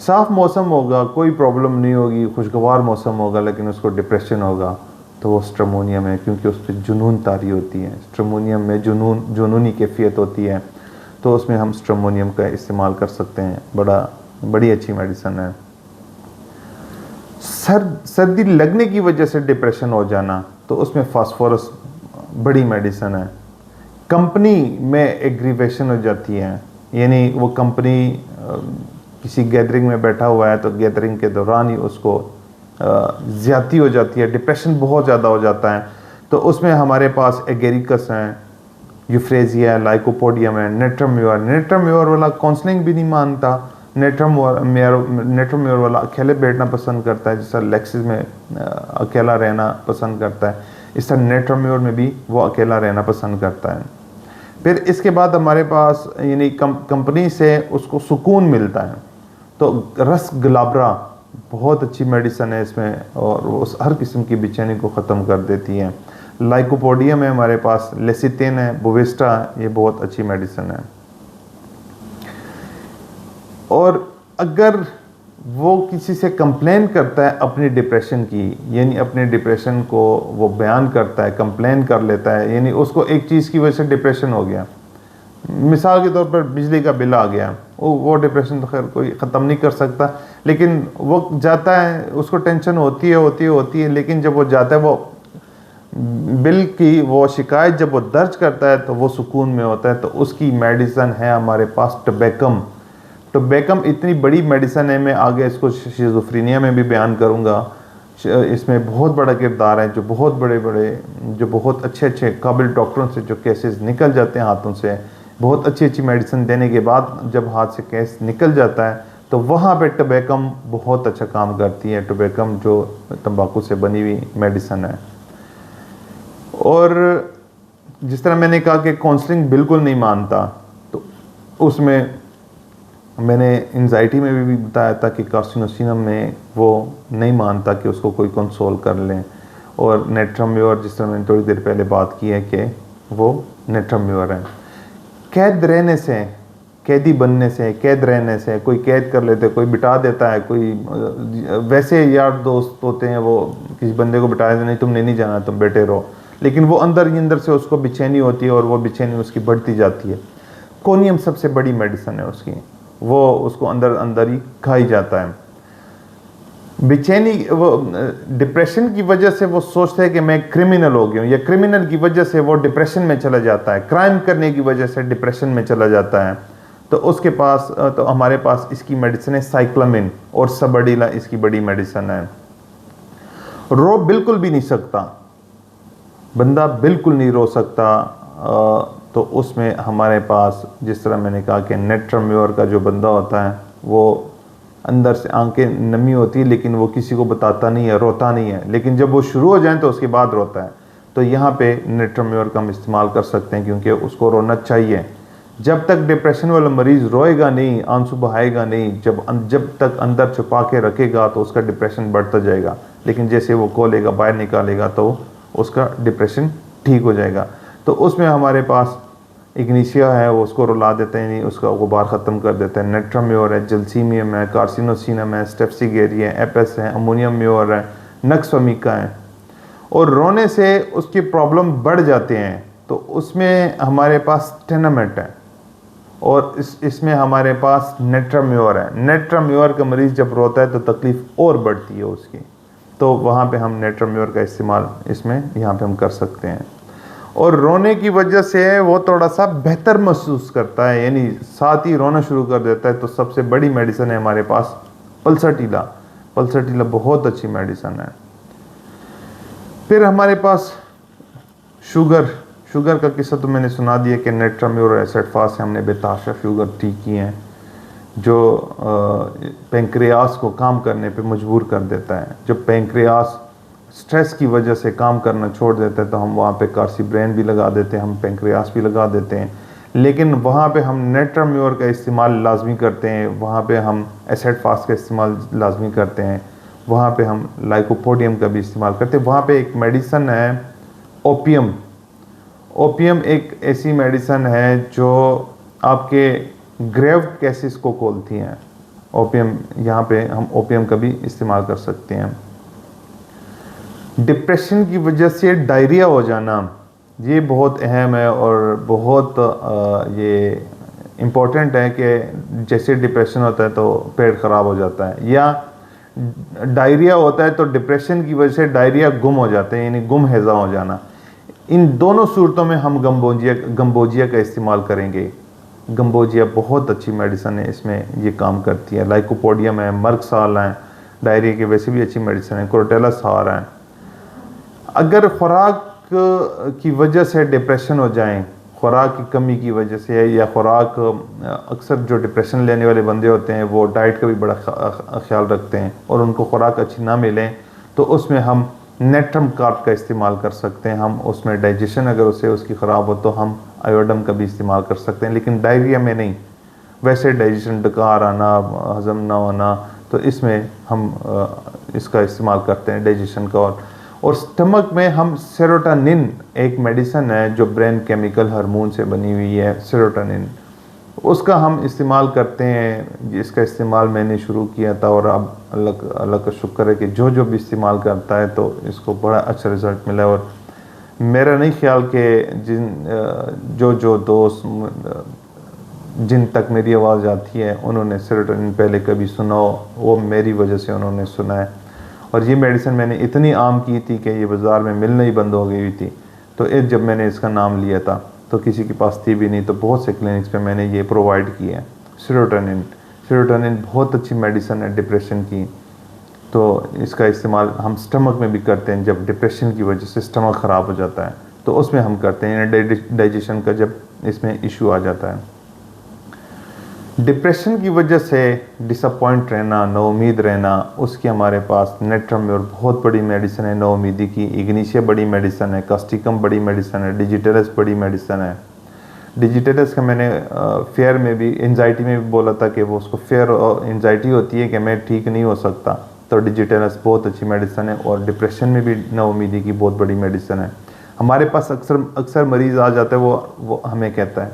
साफ़ मौसम होगा, कोई प्रॉब्लम नहीं होगी, खुशगवार मौसम होगा, लेकिन उसको डिप्रेशन होगा तो वो स्ट्रेमोनियम है, क्योंकि उस पर जुनून तारी होती है। स्ट्रेमोनियम में जुनूनी कैफियत होती है, तो उसमें हम स्ट्रेमोनियम का इस्तेमाल कर सकते हैं। बड़ी अच्छी मेडिसिन है। सर्दी लगने की वजह से डिप्रेशन हो जाना, तो उसमें फास्फोरस बड़ी मेडिसिन है। कंपनी में एग्रीवेशन हो जाती है, यानी वो कंपनी किसी गैदरिंग में बैठा हुआ है तो गैदरिंग के दौरान ही उसको ज़्यादती हो जाती है, डिप्रेशन बहुत ज़्यादा हो जाता है, तो उसमें हमारे पास एगेरिकस हैं, यूफ्रेजिया है, लाइकोपोडियम है, नेट्राम्योर। नेट्राम्योर वाला काउंसलिंग भी नहीं मानता, नेट्राम्योर वाला अकेले बैठना पसंद करता है, जिस तरह लेक्सिस में अकेला रहना पसंद करता है, इस तरह नेट्राम्योर में भी वो अकेला रहना पसंद करता है। फिर इसके बाद हमारे पास यानी कंपनी से उसको सुकून मिलता है, तो रस गुलाबरा बहुत अच्छी मेडिसिन है इसमें, और वो हर किस्म की बेचैनी को ख़त्म कर देती है। लाइकोपोडियम है हमारे पास, लेसिथिन है, बोविस्टा, ये बहुत अच्छी मेडिसिन है। और अगर वो किसी से कंप्लेन करता है अपनी डिप्रेशन की, यानी अपने डिप्रेशन को वो बयान करता है, कंप्लेन कर लेता है, यानी उसको एक चीज़ की वजह से डिप्रेशन हो गया, मिसाल के तौर पर बिजली का बिल आ गया, वो डिप्रेशन तो खैर कोई ख़त्म नहीं कर सकता, लेकिन वो जाता है, उसको टेंशन होती है, लेकिन जब वो जाता है, वो बिल की वो शिकायत जब वो दर्ज करता है तो वो सुकून में होता है। तो उसकी मेडिसिन है हमारे पास टबेकम। टबेकम इतनी बड़ी मेडिसिन है, मैं आगे इसको शिज़ोफ्रेनिया में भी बयान करूँगा। इसमें बहुत बड़ा किरदार है, जो बहुत अच्छे काबिल डॉक्टरों से जो केसेस निकल जाते हैं हाथों से, बहुत अच्छी मेडिसिन देने के बाद जब हाथ से केस निकल जाता है तो वहाँ पे टबेकम बहुत अच्छा काम करती है। टबेकम जो तंबाकू से बनी हुई मेडिसिन है। और जिस तरह मैंने कहा कि काउंसलिंग बिल्कुल नहीं मानता, तो उसमें मैंने एंजाइटी में भी बताया था कि कार्सिनोसिनम में वो नहीं मानता कि उसको कोई कंसोल कर लें, और नेट्रम्योर जिस तरह मैंने थोड़ी देर पहले बात की है कि वो नेट्रम्योर है। कैद रहने से, कैदी बनने से, कैद रहने से, कोई कैद कर लेते, कोई बिठा देता है, कोई वैसे यार दोस्त होते हैं वो किसी बंदे को बिठा देते, नहीं तुमने नहीं जाना, तुम बैठे रहो, लेकिन वो अंदर ही अंदर से उसको बेचैनी होती है और वो बेचैनी उसकी बढ़ती जाती है। कोनियम सबसे बड़ी मेडिसिन है उसकी, वो उसको अंदर अंदर ही खाई जाता है। बेचैनी, वो डिप्रेशन की वजह से वो सोचता है कि मैं क्रिमिनल हो गया हूँ, या क्रिमिनल की वजह से वो डिप्रेशन में चला जाता है, क्राइम करने की वजह से डिप्रेशन में चला जाता है। तो उसके पास, तो हमारे पास इसकी मेडिसिन है साइक्लामिन, और सबडीला इसकी बड़ी मेडिसिन है। रो बिल्कुल भी नहीं सकता बंदा, बिल्कुल नहीं रो सकता, तो उसमें हमारे पास जिस तरह मैंने कहा कि नेट्रम्योर का जो बंदा होता है वो अंदर से आंखें नमी होती है, लेकिन वो किसी को बताता नहीं है, रोता नहीं है, लेकिन जब वो शुरू हो जाए तो उसके बाद रोता है। तो यहाँ पे नेट्रम्योर का हम इस्तेमाल कर सकते हैं, क्योंकि उसको रोना चाहिए। जब तक डिप्रेशन वाला मरीज़ रोएगा नहीं, आंसू बहाएगा नहीं, जब तक अंदर छुपा के रखेगा तो उसका डिप्रेशन बढ़ता जाएगा, लेकिन जैसे वो खोलेगा, बाहर निकालेगा तो उसका डिप्रेशन ठीक हो जाएगा। तो उसमें हमारे पास इग्निशिया है, वो उसको रुला देते हैं, नहीं उसका गुबार ख़त्म कर देते हैं। नेट्रम्योर है, जलसीमियम है, कार्सिनोसिनम है, स्टेप्सिगेरी है, एपेस है, अमोनियम म्योर है, नक्सफमिका है। और रोने से उसकी प्रॉब्लम बढ़ जाते हैं, तो उसमें हमारे पास टेनामेट है, और इसमें हमारे पास नेट्रम्योर है। नेट्रम्योर का मरीज़ जब रोता है तो तकलीफ़ और बढ़ती है उसकी, तो वहाँ पे हम नेट्रम्योर का इस्तेमाल इसमें यहाँ पे हम कर सकते हैं। और रोने की वजह से वो थोड़ा सा बेहतर महसूस करता है, यानी साथ ही रोना शुरू कर देता है, तो सबसे बड़ी मेडिसिन है हमारे पास पल्सटीला। पल्सटीला बहुत अच्छी मेडिसिन है। फिर हमारे पास शुगर का किस्सा तो मैंने सुना दिया कि नेट्रम्योर एसिडफास से हमने बेताशा शुगर ठीक की हैं, जो पेंक्रियास को काम करने पे मजबूर कर देता है। जब पेंक्रियास स्ट्रेस की वजह से काम करना छोड़ देता है तो हम वहाँ पे कार्सिब्रेन भी लगा देते हैं, हम पेंक्रियास भी लगा देते हैं, लेकिन वहाँ पे हम नेट्रम्योर का इस्तेमाल लाजमी करते हैं, वहाँ पे हम एसिडफास का इस्तेमाल लाजमी करते हैं, वहाँ पे हम लाइकोपोडियम का भी इस्तेमाल करते हैं। वहाँ पे एक मेडिसन है ओपियम। ओपियम एक ऐसी मेडिसन है जो आपके ग्रेव केसेस को खोलती हैं। ओपियम, यहाँ पे हम ओपियम का भी इस्तेमाल कर सकते हैं। डिप्रेशन की वजह से डायरिया हो जाना, ये बहुत अहम है और बहुत ये इम्पोर्टेंट है कि जैसे डिप्रेशन होता है तो पेट ख़राब हो जाता है, या डायरिया होता है तो डिप्रेशन की वजह से डायरिया गुम हो जाते हैं, यानी गुम हैज़ा हो जाना। इन दोनों सूरतों में हम गम्बोजिया का इस्तेमाल करेंगे। गम्बोजिया बहुत अच्छी मेडिसिन है, इसमें ये काम करती है। लाइकोपोडियम है, मर्कसाल है, डायरिया की वैसे भी अच्छी मेडिसिन है, क्रोटेलस हार है। अगर खुराक की वजह से डिप्रेशन हो जाए, खुराक की कमी की वजह से, या खुराक, अक्सर जो डिप्रेशन लेने वाले बंदे होते हैं वो डाइट का भी बड़ा ख्याल रखते हैं और उनको खुराक अच्छी ना मिले, तो उसमें हम नेट्रम कार्ब का इस्तेमाल कर सकते हैं। हम उसमें डाइजेशन अगर उसकी ख़राब हो तो हम आयोडम का भी इस्तेमाल कर सकते हैं, लेकिन डायरिया में नहीं। वैसे डाइजेशन, डकार आना, हज़म ना होना, तो इसमें हम इसका इस्तेमाल करते हैं डाइजेशन का। और स्टमक में हम सेरोटोनिन, एक मेडिसिन है जो ब्रेन केमिकल हार्मोन से बनी हुई है, सेरोटोनिन, उसका हम इस्तेमाल करते हैं। इसका इस्तेमाल मैंने शुरू किया था और अब अल्लाह का शुक्र है कि जो भी इस्तेमाल करता है तो इसको बड़ा अच्छा रिज़ल्ट मिला है। और मेरा नहीं ख्याल कि जो दोस्त जिन तक मेरी आवाज़ आती है उन्होंने सेरोटोनिन पहले कभी सुना हो, वो मेरी वजह से उन्होंने सुना है। और ये मेडिसिन मैंने इतनी आम की थी कि ये बाज़ार में मिलना ही बंद हो गई हुई थी, तो जब मैंने इसका नाम लिया था तो किसी के पास थी भी नहीं, तो बहुत से क्लिनिक्स पे मैंने ये प्रोवाइड किया है सेरोटोनिन बहुत अच्छी मेडिसिन है डिप्रेशन की। तो इसका इस्तेमाल हम स्टमक में भी करते हैं, जब डिप्रेशन की वजह से स्टमक ख़राब हो जाता है तो उसमें हम करते हैं, डाइजेशन का जब इसमें इशू आ जाता है। डिप्रेशन की वजह से डिसअपॉइंट रहना, नाउमीद रहना, उसकी हमारे पास नेट्रम्योर बहुत बड़ी मेडिसिन है नाउमीदी की। इग्निशिया बड़ी मेडिसिन है, कास्टिकम बड़ी मेडिसिन है, डिजिटलस बड़ी मेडिसिन है। डिजिटल्स का मैंने फेयर में भी, एंजाइटी में भी बोला था कि वो उसको फेयर और एंजाइटी होती है कि मैं ठीक नहीं हो सकता, तो डिजिटल्स बहुत अच्छी मेडिसिन है। और डिप्रेशन में भी नाउमीदी की बहुत बड़ी मेडिसिन है। हमारे पास अक्सर मरीज़ आ जाता है, वो हमें कहता है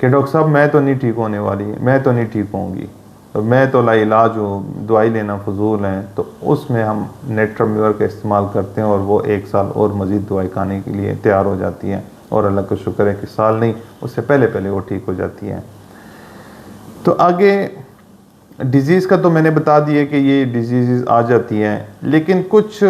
कि डॉक्टर साहब मैं तो नहीं ठीक होने वाली, मैं तो नहीं ठीक होंगी, तो मैं तो लाइलाज हूँ, दवाई लेना फजूल है। तो उसमें हम नेट्रम्यूर का इस्तेमाल करते हैं और वो 1 साल और मज़ीद दवाई खाने के लिए तैयार हो जाती है। और अल्लाह का शुक्र है कि साल नहीं, उससे पहले पहले वो ठीक हो जाती है। तो आगे डिज़ीज़ का तो मैंने बता दिया कि ये डिजीज़ आ जाती हैं, लेकिन कुछ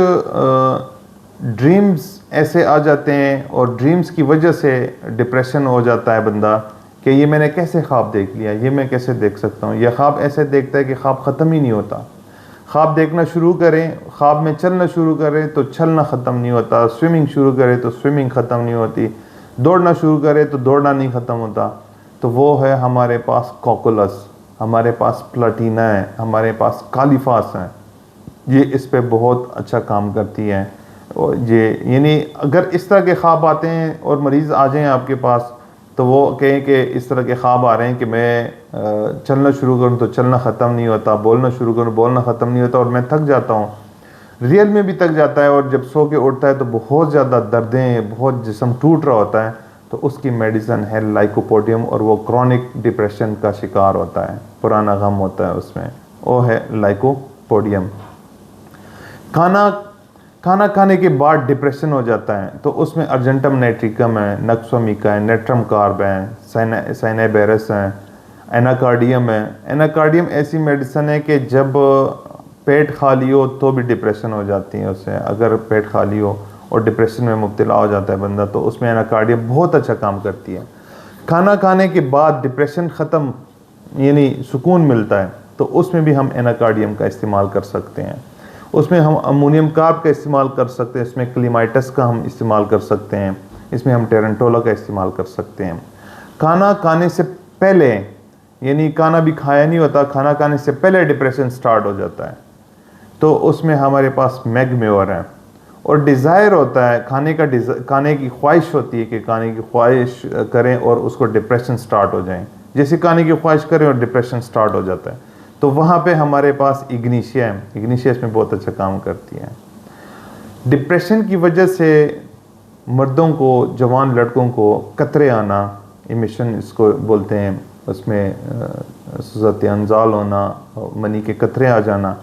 ड्रीम्स ऐसे आ जाते हैं और ड्रीम्स की वजह से डिप्रेशन हो जाता है बंदा कि ये मैंने कैसे ख्वाब देख लिया, ये मैं कैसे देख सकता हूँ। यह ख्वाब ऐसे देखता है कि ख्वाब ख़त्म ही नहीं होता। ख्वाब देखना शुरू करें, ख्वाब में चलना शुरू करें तो चलना ख़त्म नहीं होता, स्विमिंग शुरू करें तो स्विमिंग ख़त्म नहीं होती, दौड़ना शुरू करें तो दौड़ना नहीं ख़त्म होता। तो वो है हमारे पास कॉकुलस, हमारे पास प्लाटीना है, हमारे पास कालीफास है। ये इस पे बहुत अच्छा काम करती है। और ये यानी अगर इस तरह के ख्वाब आते हैं और मरीज़ आ जाएं आपके पास, तो वो कहें कि इस तरह के ख्वाब आ रहे हैं कि मैं चलना शुरू करूं तो चलना ख़त्म नहीं होता, बोलना शुरू करूं बोलना ख़त्म नहीं होता और मैं थक जाता हूं, रियल में भी थक जाता है। और जब सो के उठता है तो बहुत ज़्यादा दर्दें, बहुत जिस्म टूट रहा होता है, तो उसकी मेडिसिन है लाइकोपोडियम। और वो क्रॉनिक डिप्रेशन का शिकार होता है, पुराना गम होता है उसमें, वो है लाइकोपोडियम। खाना खाने के बाद डिप्रेशन हो जाता है तो उसमें अर्जेंटम नाइट्रिकम है, नक्सोमिका है, नेट्रम कार्ब है, साइनाबेरस है, एनाकार्डियम है। एनाकार्डियम ऐसी मेडिसिन है कि जब पेट खाली हो तो भी डिप्रेशन हो जाती है उससे। अगर पेट खाली हो और डिप्रेशन में मुब्तला हो जाता है बंदा, तो उसमें एनाकार्डियम बहुत अच्छा काम करती है। खाना खाने के बाद डिप्रेशन ख़त्म, यानी सुकून मिलता है, तो उसमें भी हम एनाकार्डियम का इस्तेमाल कर सकते हैं। उसमें हम अमोनियम कार्ब का इस्तेमाल कर सकते हैं, इसमें क्लीमाइटस का हम इस्तेमाल कर सकते हैं, इसमें हम टेरेंटोला का इस्तेमाल कर सकते हैं। खाना खाने से पहले, यानी खाना भी खाया नहीं होता, खाना खाने से पहले डिप्रेशन स्टार्ट हो जाता है, तो उसमें हमारे पास मैगम्योर है। और डिज़ायर होता है, खाने की ख्वाहिश होती है कि खाने की ख्वाहिश करें और उसको डिप्रेशन स्टार्ट हो जाए। जैसे खाने की ख्वाहिश करें और डिप्रेशन स्टार्ट हो जाता है, तो वहाँ पे हमारे पास इग्निशिया है। इग्निशिया इसमें बहुत अच्छा काम करती है। डिप्रेशन की वजह से मर्दों को, जवान लड़कों को कतरे आना, इमिशन इसको बोलते हैं, उसमें सूरत अंजाल होना, मनी के कतरे आ जाना,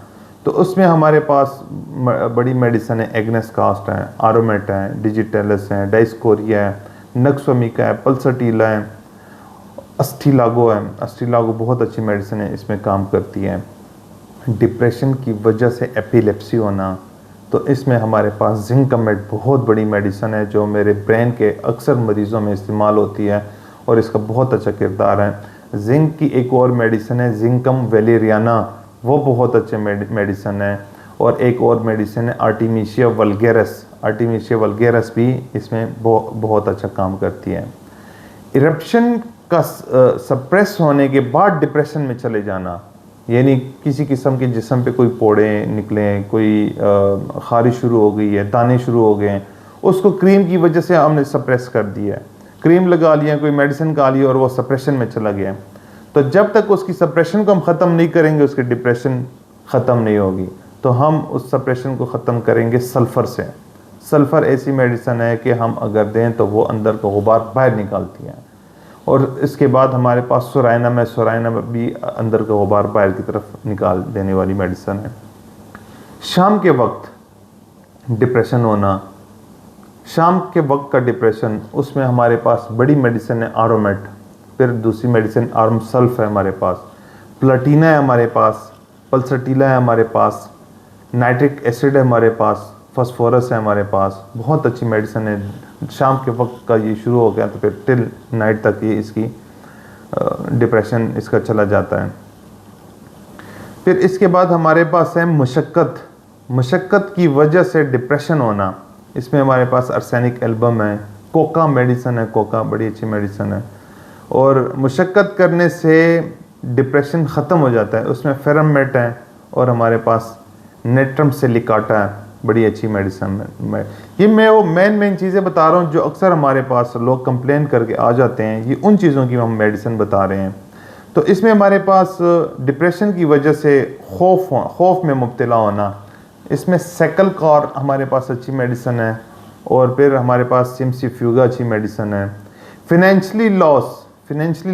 तो उसमें हमारे पास बड़ी मेडिसिन है। एग्नेस कास्ट है, आरोमेट है, डिजिटल्स है, डाइस्कोरिया है, नक्सोमिका है, पल्सटीला है, अस्टिलागो है। अस्टिलागो बहुत अच्छी मेडिसिन है, इसमें काम करती है। डिप्रेशन की वजह से एपिलेप्सी होना, तो इसमें हमारे पास जिंकमेट बहुत बड़ी मेडिसिन है, जो मेरे ब्रेन के अक्सर मरीज़ों में इस्तेमाल होती है और इसका बहुत अच्छा किरदार है। जिंक की एक और मेडिसिन है जिंकम वेलेरियाना, वो बहुत अच्छे मेडिसिन है। और एक और मेडिसिन है आर्टिमिशिया वल्गेरस। आर्टिमिशिया वल्गेरस भी इसमें बहुत अच्छा काम करती है। इरप्शन का सप्रेस होने के बाद डिप्रेशन में चले जाना, यानी किसी किस्म के जिस्म पे कोई पोड़े निकले, कोई खारिश शुरू हो गई है, दाने शुरू हो गए हैं, उसको क्रीम की वजह से हमने सप्रेस कर दिया है। क्रीम लगा लिया, कोई मेडिसिन खा लिया और वो सप्रेशन में चला गया। तो जब तक उसकी सप्रेशन को हम ख़त्म नहीं करेंगे, उसकी डिप्रेशन ख़त्म नहीं होगी। तो हम उस सप्रेशन को ख़त्म करेंगे सल्फ़र से। सल्फ़र ऐसी मेडिसिन है कि हम अगर दें तो वो अंदर का गुबार बाहर निकालती है। और इसके बाद हमारे पास सुराइनम है। सुराइनम भी अंदर का गुबार बाहर की तरफ निकाल देने वाली मेडिसिन है। शाम के वक्त डिप्रेशन होना, शाम के वक्त का डिप्रेशन, उसमें हमारे पास बड़ी मेडिसिन है आरोमेट, फिर दूसरी मेडिसिन आर्म सल्फ है हमारे पास, प्लाटीना है हमारे पास, पल्सटीला है हमारे पास, नाइट्रिक एसिड है हमारे पास, फास्फोरस है हमारे पास। बहुत अच्छी मेडिसिन है। शाम के वक्त का ये शुरू हो गया तो फिर टिल नाइट तक ये इसकी डिप्रेशन इसका चला जाता है। फिर इसके बाद हमारे पास है मुशक्क़त। मुशक्क़त की वजह से डिप्रेशन होना, इसमें हमारे पास आर्सेनिक एल्बम है, कोका मेडिसिन है, कोका बड़ी अच्छी मेडिसिन है। और मुशक्क़त करने से डिप्रेशन ख़त्म हो जाता है। उसमें फेरमेट है और हमारे पास नेट्रम सिलिकाटा है। बड़ी अच्छी मेडिसिन है। ये मैं वो मेन चीज़ें बता रहा हूँ जो अक्सर हमारे पास लोग कंप्लेन करके आ जाते हैं, ये उन चीज़ों की हम मेडिसिन बता रहे हैं। तो इसमें हमारे पास डिप्रेशन की वजह से खौफ में मुब्तला होना, इसमें सेकल कॉर हमारे पास अच्छी मेडिसिन है, और फिर हमारे पास सिम्सिफ्यूगा अच्छी मेडिसिन है। फिनेंशली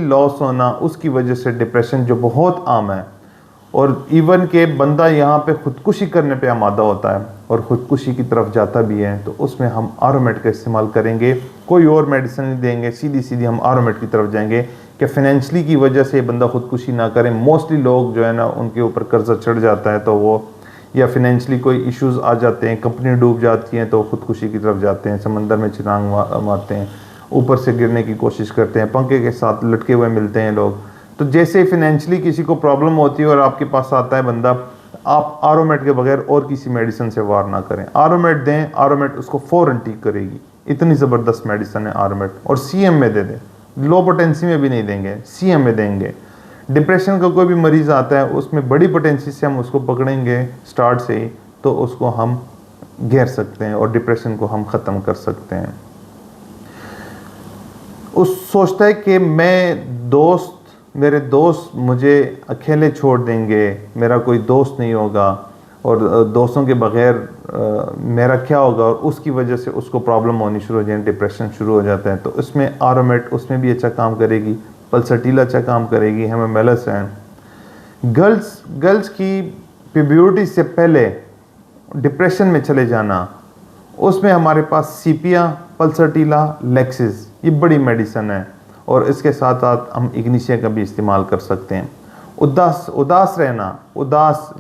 लॉस होना, उसकी वजह से डिप्रेशन जो बहुत आम है, और इवन के बंदा यहाँ पे ख़ुदकुशी करने पे आमादा होता है और ख़ुदकुशी की तरफ जाता भी है, तो उसमें हम आरोमेट का इस्तेमाल करेंगे, कोई और मेडिसिन नहीं देंगे, सीधी हम आरोमेट की तरफ जाएंगे कि फाइनेंशली की वजह से बंदा ख़ुदकुशी ना करें। मोस्टली लोग जो है ना, उनके ऊपर कर्जा चढ़ जाता है, तो वो या फिनेंशली कोई इश्यूज़ आ जाते हैं, कंपनी डूब जाती हैं, तो ख़ुदकुशी की तरफ जाते हैं, समंदर में छलांग मारते हैं, ऊपर से गिरने की कोशिश करते हैं, पंखे के साथ लटके हुए मिलते हैं लोग। तो जैसे फिनेंशली किसी को प्रॉब्लम होती है और आपके पास आता है बंदा, आप आरोमेट के बगैर और किसी मेडिसिन से वार ना करें, आरोमेट दें, आरोमेट उसको फ़ौरन ठीक करेगी। इतनी ज़बरदस्त मेडिसिन है आरोमेट। और सीएम में दे दें, लो पोटेंसी में भी नहीं देंगे, सीएम में देंगे। डिप्रेशन का कोई भी मरीज़ आता है, उसमें बड़ी पोटेंसी से हम उसको पकड़ेंगे स्टार्ट से ही, तो उसको हम घेर सकते हैं और डिप्रेशन को हम ख़त्म कर सकते हैं। उस सोचता है कि मेरे दोस्त मुझे अकेले छोड़ देंगे, मेरा कोई दोस्त नहीं होगा, और दोस्तों के बग़ैर मेरा क्या होगा, और उसकी वजह से उसको प्रॉब्लम होनी शुरू हो जाए, डिप्रेशन शुरू हो जाता है। तो इसमें आरोमेट उसमें भी अच्छा काम करेगी, पल्सटीला अच्छा काम करेगी, हेमामेलस है। गर्ल्स की प्यूबर्टी से पहले डिप्रेशन में चले जाना, उसमें हमारे पास सीपिया, पल्सटीला, लेक्सिस, ये बड़ी मेडिसिन है, और इसके साथ साथ हम इग्निशिया का भी इस्तेमाल कर सकते हैं। उदास रहना,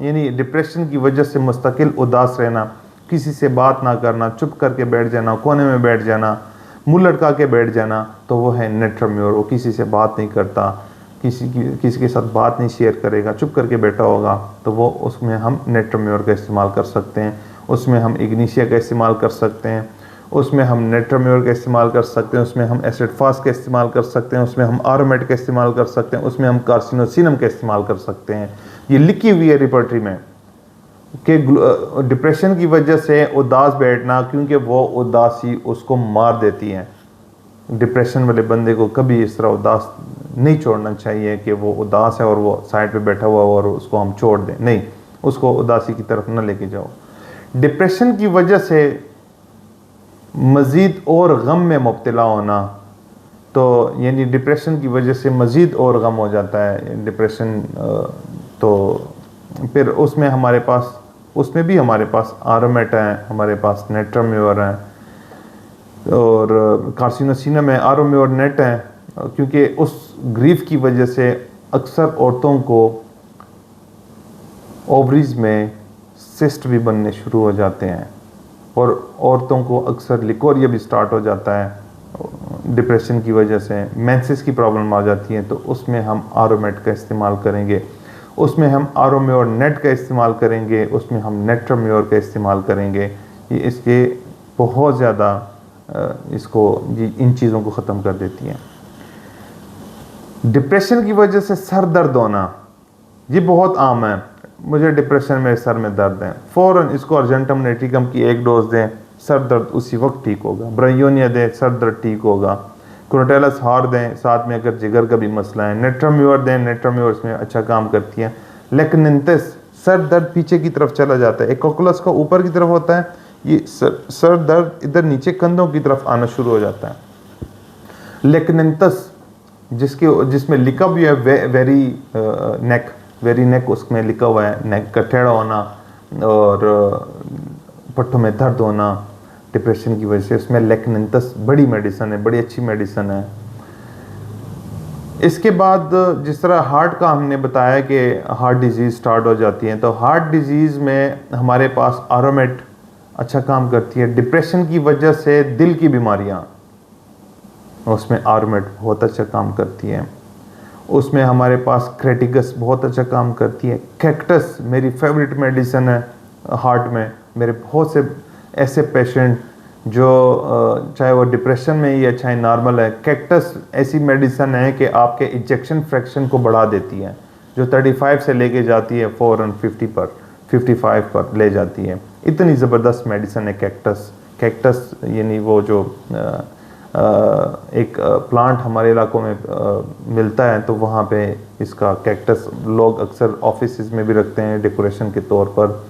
यानी डिप्रेशन की वजह से मुस्तकिल उदास रहना, किसी से बात ना करना, चुप करके बैठ जाना, कोने में बैठ जाना, मुंह लटका के बैठ जाना, तो वो है नेट्रोम्योर। वो किसी से बात नहीं करता, किसी के साथ बात नहीं शेयर करेगा, चुप करके बैठा होगा, तो वो उसमें हम नेट्रोम्योर का इस्तेमाल कर सकते हैं। उसमें हम इग्निशिया का इस्तेमाल कर सकते हैं, उसमें हम नेट्रोम्योर का इस्तेमाल कर सकते हैं, उसमें हम एसिड फास्ट का इस्तेमाल कर सकते हैं, उसमें हम आरोमेट का इस्तेमाल कर सकते हैं, उसमें हम कार्सिनोसिनम का इस्तेमाल कर सकते हैं। ये लिखी हुई है रिपर्टरी में कि डिप्रेशन की वजह से उदास बैठना, क्योंकि वो उदासी उसको मार देती है। डिप्रेशन वाले बंदे को कभी इस तरह उदास नहीं छोड़ना चाहिए कि वो उदास है और वो साइड पे बैठा हुआ और उसको हम छोड़ दें, नहीं, उसको उदासी की तरफ न लेके जाओ। डिप्रेशन की वजह से मज़ीद और गम में मुब्तला होना, तो यानी डिप्रेशन की वजह से मज़ीद और गम हो जाता है डिप्रेशन, तो फिर उसमें भी हमारे पास आरोमेट है, हमारे पास नेट्रोम्योर है, और कार्सिनोसिनम है, आरोम्योर नेट है, क्योंकि उस ग्रीफ की वजह से अक्सर औरतों को ओवरीज में सिस्ट भी बनने शुरू हो जाते हैं, और औरतों को अक्सर लिकोरिया भी स्टार्ट हो जाता है डिप्रेशन की वजह से, मेंसेस की प्रॉब्लम आ जाती है। तो उसमें हम आरोमेट का इस्तेमाल करेंगे, उसमें हम आरोम्योर नेट का इस्तेमाल करेंगे, उसमें हम नेट्रोम्योर का इस्तेमाल करेंगे। ये इसके बहुत ज़्यादा इन चीज़ों को ख़त्म कर देती हैं। डिप्रेशन की वजह से सर दर्द होना, ये बहुत आम है। मुझे डिप्रेशन में सर में दर्द है, फ़ौरन इसको अर्जेंटम नेटिकम की 1 डोज दें, सर दर्द उसी वक्त ठीक होगा। ब्रायोनिया दें, सर दर्द ठीक होगा। क्रोटेलस हार दें, साथ में अगर जिगर का भी मसला है। नेट्रोम्योर दें, नेट्रोम्योर इसमें अच्छा काम करती है। लेकिनिंथस, सर दर्द पीछे की तरफ चला जाता है, एकोकुलस का ऊपर की तरफ होता है, ये सर दर्द इधर नीचे कंधों की तरफ आना शुरू हो जाता है। लेकिनिंथस जिसमें लिखा भी है वेरी नेक, उसमें लिखा हुआ है नेक का टेढ़ा होना और पट्टों में दर्द होना डिप्रेशन की वजह से, उसमें लेकिनिंथस बड़ी मेडिसिन है, बड़ी अच्छी मेडिसिन है। इसके बाद जिस तरह हार्ट का हमने बताया कि हार्ट डिजीज़ स्टार्ट हो जाती है, तो हार्ट डिजीज़ में हमारे पास आरोमेट अच्छा काम करती है। डिप्रेशन की वजह से दिल की बीमारियां, उसमें आरोमेट बहुत अच्छा काम करती है। उसमें हमारे पास क्रेटिकस बहुत अच्छा काम करती है। कैक्टस मेरी फेवरेट मेडिसिन है हार्ट में। मेरे बहुत से ऐसे पेशेंट जो चाहे वो डिप्रेशन में ही है चाहे नॉर्मल है, कैक्टस ऐसी मेडिसिन है कि आपके इजेक्शन फ्रैक्शन को बढ़ा देती है, जो 35 से लेके जाती है फ़ौरन 50 पर 55 पर ले जाती है। इतनी ज़बरदस्त मेडिसिन है कैक्टस। कैक्टस यानी वो जो एक प्लांट हमारे इलाकों में मिलता है, तो वहाँ पे इसका कैक्टस लोग अक्सर ऑफिस में भी रखते हैं डेकोरेशन के तौर पर।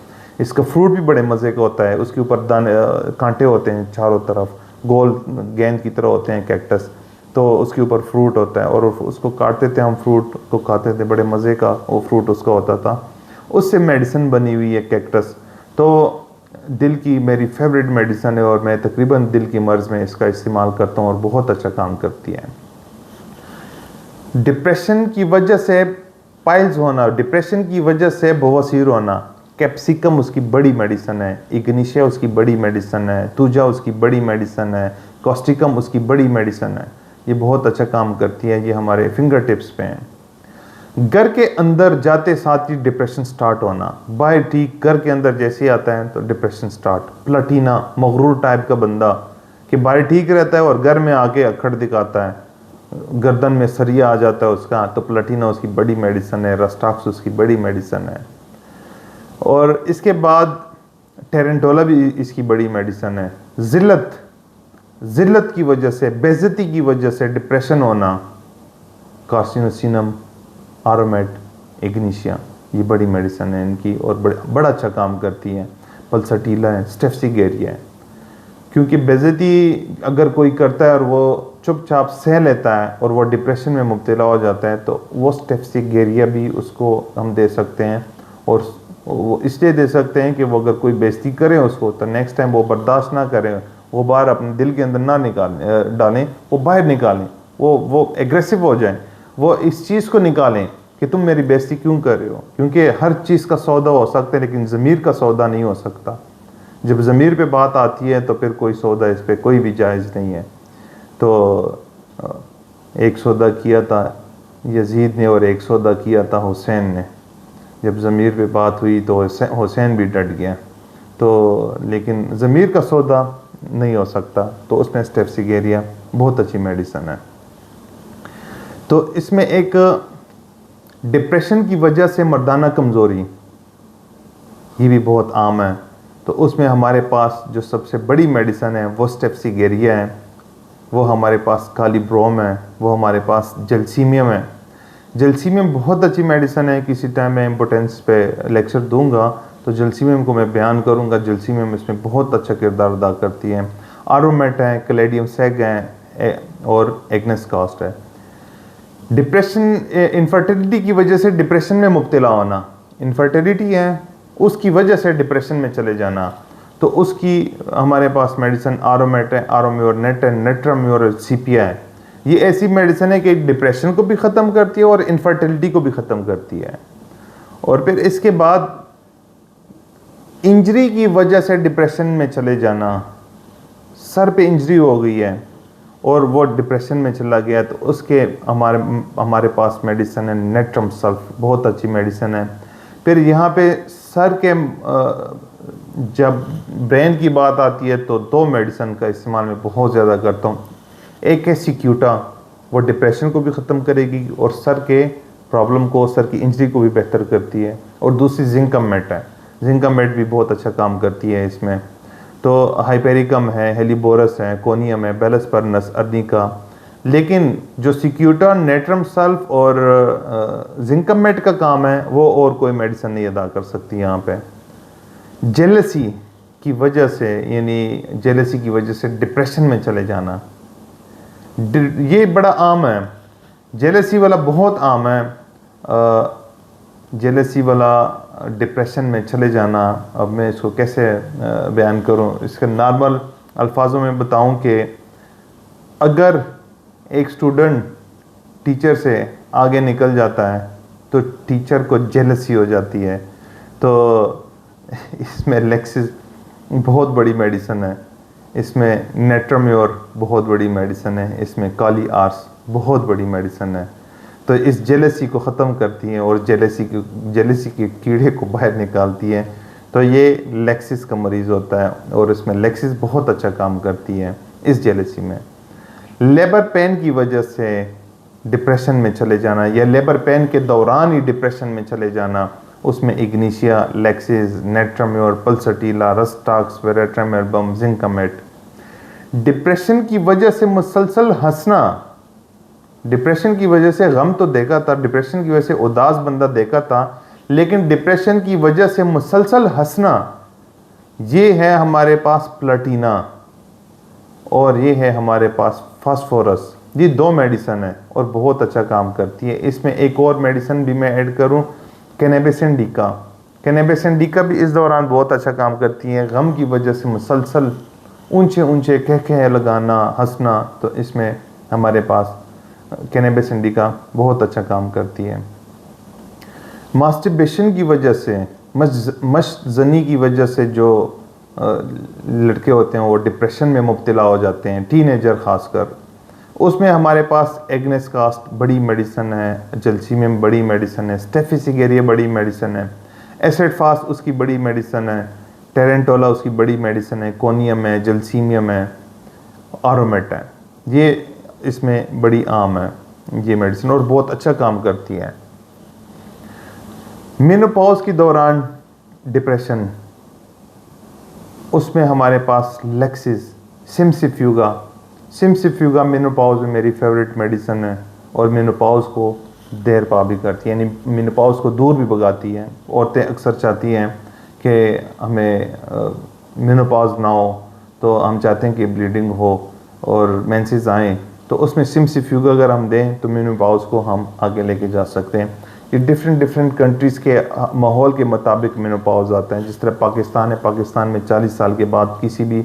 इसका फ्रूट भी बड़े मज़े का होता है, उसके ऊपर दाने कांटे होते हैं चारों तरफ, गोल गेंद की तरह होते हैं कैक्टस, तो उसके ऊपर फ्रूट होता है और उसको काटते थे हम, फ्रूट को खाते थे, बड़े मज़े का वो फ्रूट उसका होता था। उससे मेडिसिन बनी हुई है कैक्टस। तो दिल की मेरी फेवरेट मेडिसिन है और मैं तकरीबन दिल की मर्ज़ में इसका इस्तेमाल करता हूँ और बहुत अच्छा काम करती है। डिप्रेशन की वजह से पाइल्स होना, डिप्रेशन की वजह से बवासीर होना, कैप्सिकम उसकी बड़ी मेडिसिन है, इग्निशिया उसकी बड़ी मेडिसिन है, तुजा उसकी बड़ी मेडिसिन है, कॉस्टिकम उसकी बड़ी मेडिसिन है। ये बहुत अच्छा काम करती है, ये हमारे फिंगर टिप्स पे हैं। घर के अंदर जाते साथ ही डिप्रेशन स्टार्ट होना, बाहर ठीक, घर के अंदर जैसे ही आता है तो डिप्रेशन स्टार्ट। प्लाटीना मगरूर टाइप का बंदा कि बाहर ठीक रहता है और घर में आके अखड़ दिखाता है, गर्दन में सरिया आ जाता है उसका, तो प्लाटीना उसकी बड़ी मेडिसिन है, रस्टाक्स उसकी बड़ी मेडिसिन है। और इसके बाद टेरेंटोला भी इसकी बड़ी मेडिसिन है। जिल्लत की वजह से, बेइज्जती की वजह से डिप्रेशन होना, कार्सिनोसिनम, आरोमेट, इग्निशिया, ये बड़ी मेडिसिन है इनकी और बड़ा अच्छा काम करती है। पल्सटीला है, स्टेफसिगेरिया है। क्योंकि बेइज्जती अगर कोई करता है और वो चुपचाप सह लेता है और वो डिप्रेशन में मुब्तला हो जाता है, तो वो स्टेफसिगेरिया भी उसको हम दे सकते हैं। और वो इसलिए दे सकते हैं कि वो अगर कोई बेइज्जती करे उसको, तो नेक्स्ट टाइम वो बर्दाश्त ना करें, वो बाहर अपने दिल के अंदर ना डालें, वो बाहर निकालें, वो एग्रेसिव हो जाए, वो इस चीज़ को निकालें कि तुम मेरी बेइज्जती क्यों कर रहे हो। क्योंकि हर चीज़ का सौदा हो सकता है लेकिन ज़मीर का सौदा नहीं हो सकता। जब ज़मीर पे बात आती है तो फिर कोई सौदा इस पे कोई भी जायज़ नहीं है। तो एक सौदा किया था यजीद ने और एक सौदा किया था हुसैन ने। जब ज़मीर पे बात हुई तो हुसैन भी डट गया, तो लेकिन ज़मीर का सौदा नहीं हो सकता, तो उसमें स्टेफसिगेरिया बहुत अच्छी मेडिसिन है। तो इसमें एक डिप्रेशन की वजह से मर्दाना कमज़ोरी, ये भी बहुत आम है। तो उसमें हमारे पास जो सबसे बड़ी मेडिसिन है वो स्टेफसिगेरिया है, वो हमारे पास कालीब्रोम है, वो हमारे पास जलसीमियम है। जलसीमियम बहुत अच्छी मेडिसिन है, किसी टाइम मैं इम्पोर्टेंस पे लेक्चर दूंगा तो जलसीमियम को मैं बयान करूंगा। जलसीमियम इसमें बहुत अच्छा किरदार अदा करती है। आरोमेट है, कैलेडियम सेग है और एग्नेस कास्ट है। डिप्रेशन, इनफर्टिलिटी की वजह से डिप्रेशन में मुब्तला होना, इनफर्टिलिटी है उसकी वजह से डिप्रेशन में चले जाना, तो उसकी हमारे पास मेडिसिन आरोमेट है, आरोम्योर नेट है, नेट्राम्योर सीपिया है। ये ऐसी मेडिसिन है कि डिप्रेशन को भी ख़त्म करती है और इनफर्टिलिटी को भी ख़त्म करती है। और फिर इसके बाद इंजरी की वजह से डिप्रेशन में चले जाना, सर पे इंजरी हो गई है और वो डिप्रेशन में चला गया, तो उसके हमारे पास मेडिसिन है नेट्रम सल्फ, बहुत अच्छी मेडिसिन है। फिर यहाँ पे सर के जब ब्रेन की बात आती है तो दो मेडिसिन का इस्तेमाल मैं बहुत ज़्यादा करता हूँ। एक है सिक्यूटा, वो डिप्रेशन को भी ख़त्म करेगी और सर के प्रॉब्लम को, सर की इंजरी को भी बेहतर करती है। और दूसरी जिंकमेट है, जिंकमेट भी बहुत अच्छा काम करती है इसमें। तो हाइपेरिकम है, हेलिबोरस है, कोनियम है, बेलस्पर्नस, अर्निका। लेकिन जो सिक्यूटा, नेट्रम सल्फ और जिंकमेट का काम है वो और कोई मेडिसिन नहीं अदा कर सकती यहाँ पे। जेलसी की वजह से, यानी जेलसी की वजह से डिप्रेशन में चले जाना, ये बड़ा आम है। जेलसी वाला बहुत आम है, जेलसी वाला डिप्रेशन में चले जाना। अब मैं इसको कैसे बयान करूं, इसके नॉर्मल अल्फाजों में बताऊं कि अगर एक स्टूडेंट टीचर से आगे निकल जाता है तो टीचर को जेलसी हो जाती है। तो इसमें लेक्सिस बहुत बड़ी मेडिसिन है, इसमें नेट्राम्योर बहुत बड़ी मेडिसिन है, इसमें काली आर्स बहुत बड़ी मेडिसिन है। तो इस जेलसी को ख़त्म करती हैं और जेलसी के कीड़े को बाहर निकालती है। तो ये लेक्सिस का मरीज़ होता है और इसमें लेक्सिस बहुत अच्छा काम करती है इस जेलसी में। लेबर पेन की वजह से डिप्रेशन में चले जाना या लेबर पेन के दौरान ही डिप्रेशन में चले जाना, उसमें इग्निशिया, लेक्सिस, नेट्राम्योर, पल्सटीला, रस्टाक्स, वेरेट्रामेल्बम, जिंकामेट। डिप्रेशन की वजह से मुसलसल हंसना, डिप्रेशन की वजह से गम तो देखा था, डिप्रेशन की वजह से उदास बंदा देखा था, लेकिन डिप्रेशन की वजह से मुसलसल हंसना, ये है हमारे पास प्लेटिना और ये है हमारे पास फास्फोरस। ये 2 मेडिसिन है और बहुत अच्छा काम करती है। इसमें एक और मेडिसिन भी मैं ऐड करूं, कैनबिस इंडिका। कैनबिस इंडिका भी इस दौरान बहुत अच्छा काम करती है। गम की वजह से मुसलसल ऊंचे ऊंचे कह लगाना, हंसना, तो इसमें हमारे पास कैनबिस इंडिका बहुत अच्छा काम करती है। मास्टरबेशन की वजह से, मशजनी की वजह से जो लड़के होते हैं वो डिप्रेशन में मुब्तला हो जाते हैं, टीनेजर खासकर, उसमें हमारे पास एग्नेस कास्ट बड़ी मेडिसिन है, जलसीमियम बड़ी मेडिसिन है, स्टेफिसिगेरिया बड़ी मेडिसिन है, एसिड फास्ट उसकी बड़ी मेडिसिन है, टेरेंटोला उसकी बड़ी मेडिसिन है, कोनियम है, जलसीमियम है, आरोमेट है। ये इसमें बड़ी आम है ये मेडिसिन और बहुत अच्छा काम करती है। मेनोपॉज के दौरान डिप्रेशन, उसमें हमारे पास लेक्सिस, सिम्सिफ्यूगा मेनोपॉज में मेरी फेवरेट मेडिसिन है और मेनोपॉज को देर पा भी करती है, यानी मेनोपॉज को दूर भी भगाती है। औरतें अक्सर चाहती हैं कि हमें मेनोपॉज ना हो, तो हम चाहते हैं कि ब्लीडिंग हो और मेंसेस आएँ, तो उसमें सिम्सिफ्यूगा अगर हम दें तो मेनोपॉज को हम आगे लेके जा सकते हैं। ये डिफरेंट कंट्रीज़ के माहौल के मुताबिक मेनोपॉज आता है। जिस तरह पाकिस्तान है, पाकिस्तान में 40 साल के बाद किसी भी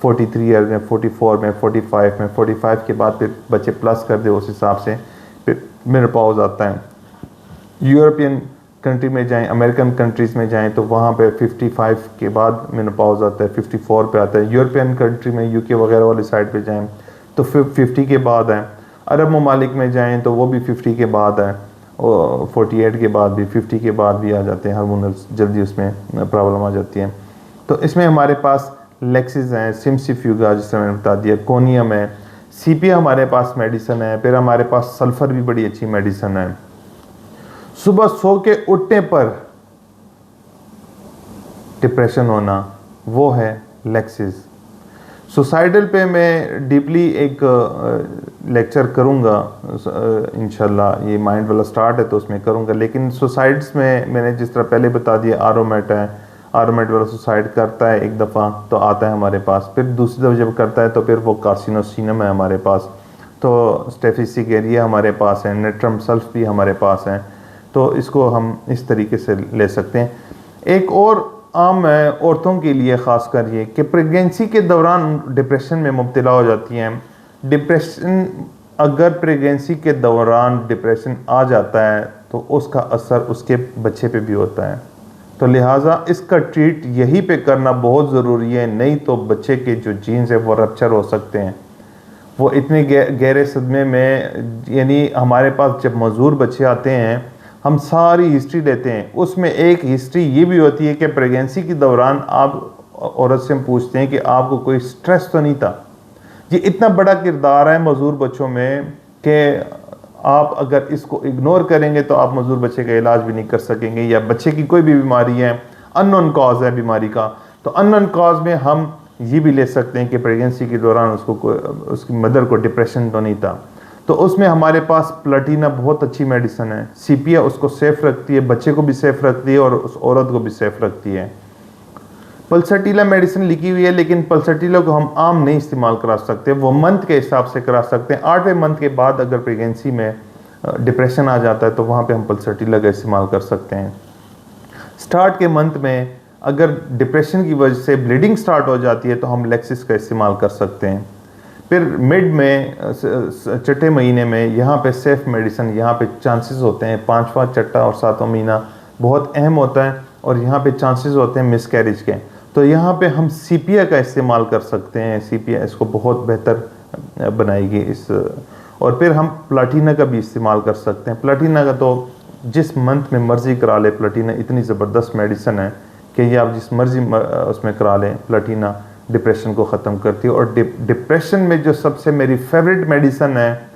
43 ईयर में, 44 में, 45 में, 45 के बाद फिर बच्चे प्लस कर दे, उस हिसाब से फिर मेनोपॉज आता है। यूरोपियन कंट्री में जाएं, अमेरिकन कंट्रीज़ में जाएं तो वहाँ पे 55 के बाद मेनोपॉज आता है, 54 पे आता है। यूरोपियन कंट्री में, यूके वगैरह वाली साइड पे जाएं तो 50 के बाद है। अरब ममालिक में जाएं तो वो भी 50 के बाद है और 48 के बाद भी, 50 के बाद भी आ जाते हैं, हार्मोनल्स जल्दी उसमें प्रॉब्लम आ जाती है। तो इसमें हमारे पास लेक्सिस हैं, सिम्सिफ्यूगा जिस तरह मैंने बता दिया, कोनियम है, सीपिया हमारे पास मेडिसिन है, फिर हमारे पास सल्फ़र भी बड़ी अच्छी मेडिसिन है। सुबह सो के उठने पर डिप्रेशन होना, वो है लेक्सिस। सुसाइडल पे मैं डीपली एक लेक्चर करूँगा इंशाल्लाह, ये माइंड वाला स्टार्ट है तो उसमें करूँगा। लेकिन सुसाइड्स में मैंने जिस तरह पहले बता दिया, आरोमेट है, आरोमेट वाला सुसाइड करता है एक दफ़ा तो आता है हमारे पास, फिर दूसरी दफ़ा जब करता है तो फिर वो कार्सिनोसिनम है हमारे पास, तो स्टेफिसिगेरिया हमारे पास है, नेट्रम सल्फ भी हमारे पास है, तो इसको हम इस तरीके से ले सकते हैं। एक और आम है औरतों के लिए ख़ास कर ये कि प्रेगनेंसी के दौरान डिप्रेशन में मुब्तला हो जाती हैं। डिप्रेशन, अगर प्रेगनेंसी के दौरान डिप्रेशन आ जाता है तो उसका असर उसके बच्चे पे भी होता है, तो लिहाजा इसका ट्रीट यहीं पे करना बहुत ज़रूरी है, नहीं तो बच्चे के जो जीन्स है वो रप्चर हो सकते हैं। वो इतने गहरे सदमे में, यानी हमारे पास जब मजदूर बच्चे आते हैं हम सारी हिस्ट्री लेते हैं, उसमें एक हिस्ट्री ये भी होती है कि प्रेगनेंसी के दौरान आप औरत से हम पूछते हैं कि आपको कोई स्ट्रेस तो नहीं था। ये इतना बड़ा किरदार है मजदूर बच्चों में कि आप अगर इसको इग्नोर करेंगे तो आप मजदूर बच्चे का इलाज भी नहीं कर सकेंगे, या बच्चे की कोई भी बीमारी है, अननोन कॉज है बीमारी का, तो अननोन कॉज में हम ये भी ले सकते हैं कि प्रेगनेंसी के दौरान उसको उसकी मदर को डिप्रेशन तो नहीं था, तो उसमें हमारे पास प्लेटिना बहुत अच्छी मेडिसिन है। सीपिया उसको सेफ रखती है, बच्चे को भी सेफ रखती है और उस औरत को भी सेफ रखती है। पल्सटीला मेडिसिन लिखी हुई है, लेकिन पल्सटीला को हम आम नहीं इस्तेमाल करा सकते, वो मंथ के हिसाब से करा सकते हैं। 8वें मंथ के बाद अगर प्रेगनेंसी में डिप्रेशन आ जाता है तो वहाँ पे हम पल्सटीला का इस्तेमाल कर सकते हैं। स्टार्ट के मंथ में अगर डिप्रेशन की वजह से ब्लीडिंग स्टार्ट हो जाती है तो हम लेक्सिस का इस्तेमाल कर सकते हैं। फिर मिड में, छठे महीने में, यहाँ पे सेफ मेडिसिन, यहाँ पे चांसेस होते हैं, 5वां, छठा और 7वां महीना बहुत अहम होता है और यहाँ पे चांसेस होते हैं मिसकैरेज के, तो यहाँ पे हम सीपिया का इस्तेमाल कर सकते हैं। सीपिया इसको बहुत बेहतर बनाएगी इस, और फिर हम प्लेटिना का भी इस्तेमाल कर सकते हैं। प्लेटिना का तो जिस मंथ में मर्ज़ी करा ले, प्लेटिना इतनी ज़बरदस्त मेडिसिन है कि ये आप जिस मर्ज़ी उसमें करा लें, प्लेटिना डिप्रेशन को ख़त्म करती है। और डिप्रेशन में जो सबसे मेरी फेवरेट मेडिसिन है,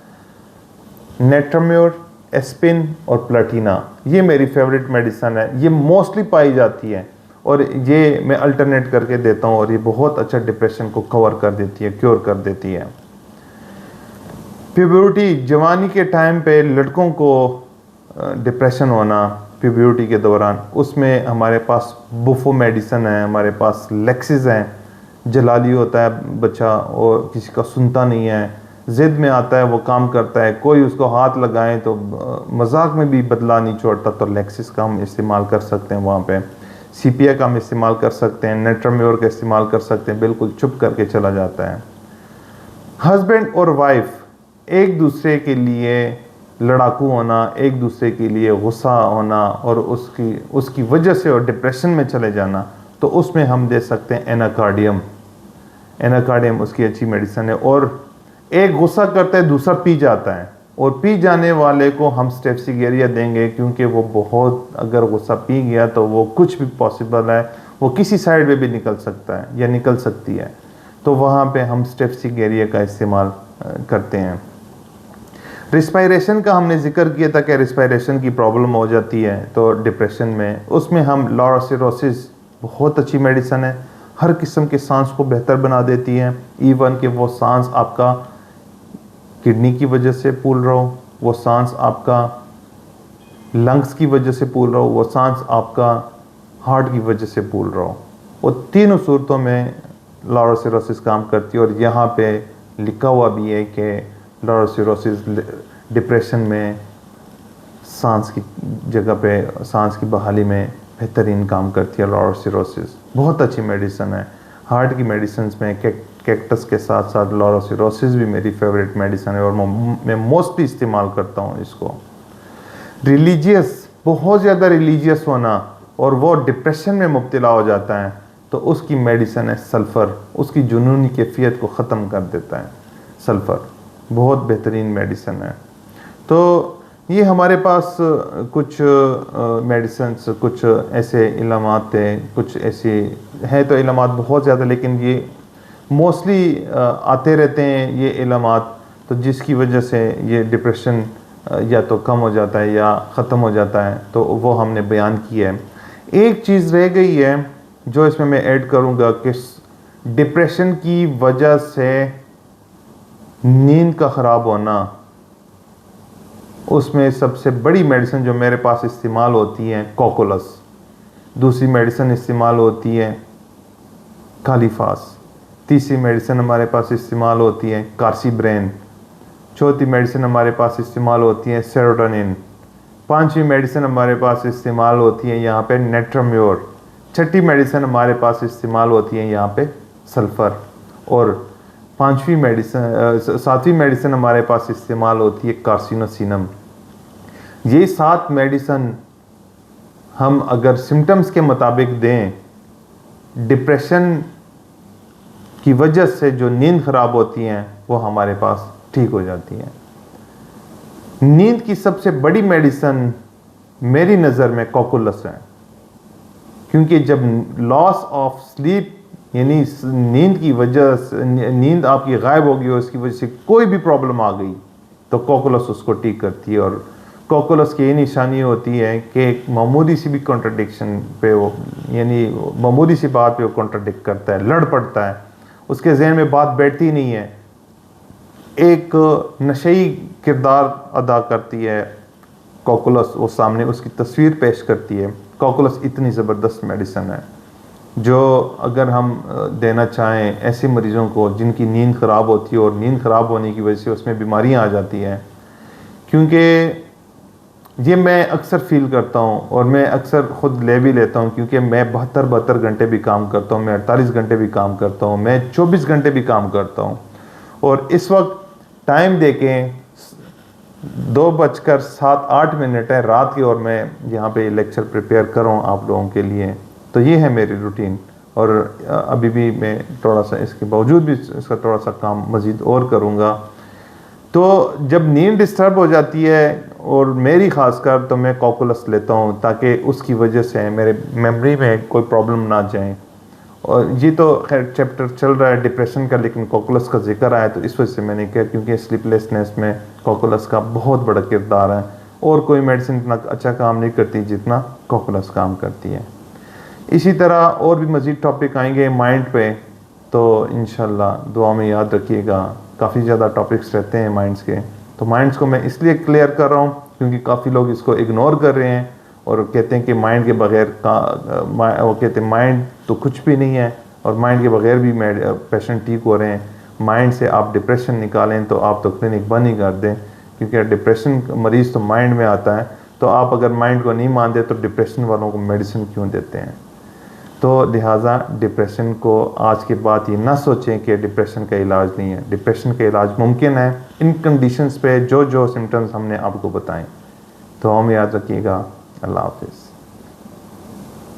नेट्राम्योर, एस्पिन और प्लेटिना, ये मेरी फेवरेट मेडिसिन है। ये मोस्टली पाई जाती है और ये मैं अल्टरनेट करके देता हूँ और ये बहुत अच्छा डिप्रेशन को कवर कर देती है, क्योर कर देती है। प्यूबर्टी, जवानी के टाइम पे लड़कों को डिप्रेशन होना प्यूबर्टी के दौरान, उसमें हमारे पास बुफो मेडिसिन है, हमारे पास लेक्सिस हैं। जलाली होता है बच्चा और किसी का सुनता नहीं है, ज़िद में आता है, वो काम करता है, कोई उसको हाथ लगाए तो मजाक में भी बदला नहीं छोड़ता, तो लेक्सिस का हम इस्तेमाल कर सकते हैं। वहाँ पे सीपिया का हम इस्तेमाल कर सकते हैं, नेट्राम्योर का इस्तेमाल कर सकते हैं, बिल्कुल चुप करके चला जाता है। हस्बैंड और वाइफ एक दूसरे के लिए लड़ाकू होना, एक दूसरे के लिए गुस्सा होना और उसकी वजह से और डिप्रेशन में चले जाना, तो उसमें हम दे सकते हैं एनाकार्डियम। एनाकार्डियम उसकी अच्छी मेडिसिन है। और एक गुस्सा करता है, दूसरा पी जाता है, और पी जाने वाले को हम स्टेप्सिगेरिया देंगे, क्योंकि वो बहुत, अगर गुस्सा पी गया तो वो कुछ भी पॉसिबल है, वो किसी साइड में भी निकल सकता है या निकल सकती है, तो वहाँ पे हम स्टेप्सिगेरिया का इस्तेमाल करते हैं। रिस्पायरेशन का हमने जिक्र किया था कि रिस्पायरेशन की प्रॉब्लम हो जाती है तो डिप्रेशन में, उसमें हम लॉरोसिरोसिस बहुत अच्छी मेडिसिन है, हर किस्म के सांस को बेहतर बना देती है। इवन कि वो सांस आपका किडनी की वजह से फूल रहा हो, वो सांस आपका लंग्स की वजह से फूल रहा हो, वो सांस आपका हार्ट की वजह से फूल रहा हो, वो तीनों सूरतों में लॉरोसिरोसिस काम करती है। और यहाँ पे लिखा हुआ भी है कि लॉरोसिरोसिस डिप्रेशन में सांस की जगह पे, सांस की बहाली में बेहतरीन काम करती है। लॉरोसिरोसिस बहुत अच्छी मेडिसिन है। हार्ट की मेडिसिन में कैक्टस के साथ साथ लॉरोसिरोसिस भी मेरी फेवरेट मेडिसिन है और मैं मोस्टली इस्तेमाल करता हूँ इसको। रिलीजियस, बहुत ज़्यादा रिलीजियस होना और वो डिप्रेशन में मुब्तला हो जाता है, तो उसकी मेडिसिन है सल्फ़र, उसकी जुनूनी कैफियत को ख़त्म कर देता है सल्फ़र, बहुत बेहतरीन मेडिसिन है। तो ये हमारे पास कुछ मेडिसिन्स, कुछ ऐसे इलामात थे, कुछ ऐसे हैं, तो इलामात बहुत ज़्यादा, लेकिन ये मोस्टली आते रहते हैं ये इलामात, तो जिसकी वजह से ये डिप्रेशन या तो कम हो जाता है या ख़त्म हो जाता है, तो वो हमने बयान किया है। एक चीज़ रह गई है जो इसमें मैं ऐड करूँगा कि डिप्रेशन की वजह से नींद का ख़राब होना, उसमें सबसे बड़ी मेडिसिन जो मेरे पास इस्तेमाल होती है कोकुलस, दूसरी मेडिसिन इस्तेमाल होती है कालीफास, तीसरी मेडिसिन हमारे पास इस्तेमाल होती है कार्सीब्रेन, चौथी मेडिसिन हमारे पास इस्तेमाल होती है सेरोटोनिन, पांचवी मेडिसिन हमारे पास इस्तेमाल होती है यहाँ पे नेट्राम्योर, छठी मेडिसिन हमारे पास इस्तेमाल होती है यहाँ पे सल्फ़र, और सातवीं मेडिसिन हमारे पास इस्तेमाल होती है कार्सिनोसिनम। ये 7 मेडिसिन हम अगर सिम्टम्स के मुताबिक दें, डिप्रेशन की वजह से जो नींद ख़राब होती हैं वो हमारे पास ठीक हो जाती है। नींद की सबसे बड़ी मेडिसिन मेरी नज़र में कोकुलस है, क्योंकि जब लॉस ऑफ स्लीप यानी नींद की वजह से, नींद आपकी गायब हो गई और इसकी वजह से कोई भी प्रॉब्लम आ गई, तो कोकुलस उसको ठीक करती है। और कोकुलस की ये निशानी होती है कि मामूली सी भी कॉन्ट्रडिक्शन पे वो, यानी मामूली सी बात पे वो कॉन्ट्रडिक्ट करता है, लड़ पड़ता है, उसके जहन में बात बैठती नहीं है, एक नशई किरदार अदा करती है कोकुलस, वो सामने उसकी तस्वीर पेश करती है। कोकुलस इतनी ज़बरदस्त मेडिसिन है जो अगर हम देना चाहें ऐसे मरीज़ों को जिनकी नींद ख़राब होती है और नींद ख़राब होने की वजह से उसमें बीमारियां आ जाती हैं, क्योंकि ये मैं अक्सर फ़ील करता हूँ और मैं अक्सर ख़ुद ले भी लेता हूँ, क्योंकि मैं 72 घंटे भी काम करता हूँ, मैं 48 घंटे भी काम करता हूँ, मैं 24 घंटे भी काम करता हूँ, और इस वक्त टाइम देखें 2:07 है रात की और मैं यहाँ पे लेक्चर प्रिपेयर कर रहा हूँ आप लोगों के लिए। तो ये है मेरी रूटीन, और अभी भी मैं थोड़ा सा इसके बावजूद भी इसका थोड़ा सा काम मज़ीद और करूँगा। तो जब नींद डिस्टर्ब हो जाती है, और मेरी ख़ासकर, तो मैं कोकुलस लेता हूँ ताकि उसकी वजह से मेरे मेमोरी में कोई प्रॉब्लम ना जाए। और ये तो खैर चैप्टर चल रहा है डिप्रेशन का, लेकिन कोकुलस का जिक्र आया तो इस वजह से मैंने किया, क्योंकि स्लीपलेसनेस में कोकुलस का बहुत बड़ा किरदार है और कोई मेडिसिन इतना अच्छा काम नहीं करती जितना कोकुलस काम करती है। इसी तरह और भी मज़ीद टॉपिक आएंगे माइंड पे, तो इंशाल्लाह दुआ में याद रखिएगा। काफ़ी ज़्यादा टॉपिक्स रहते हैं माइंड्स के, तो माइंड्स को मैं इसलिए क्लियर कर रहा हूँ क्योंकि काफ़ी लोग इसको इग्नोर कर रहे हैं और कहते हैं कि माइंड के बगैर वो कहते हैं माइंड तो कुछ भी नहीं है और माइंड के बगैर भी पेशेंट ठीक हो रहे हैं। माइंड से आप डिप्रेशन निकालें तो आप तो क्लिनिक बंद ही कर दें, क्योंकि डिप्रेशन मरीज़ तो माइंड में आता है। तो आप अगर माइंड को नहीं मानते तो डिप्रेशन वालों को मेडिसिन क्यों देते हैं? तो लिहाजा डिप्रेशन को आज के बाद ये ना सोचें कि डिप्रेशन का इलाज नहीं है। डिप्रेशन का इलाज मुमकिन है इन कंडीशंस पे जो जो सिम्टम्स हमने आपको बताएं। तो हम याद रखिएगा। अल्लाह हाफिज़।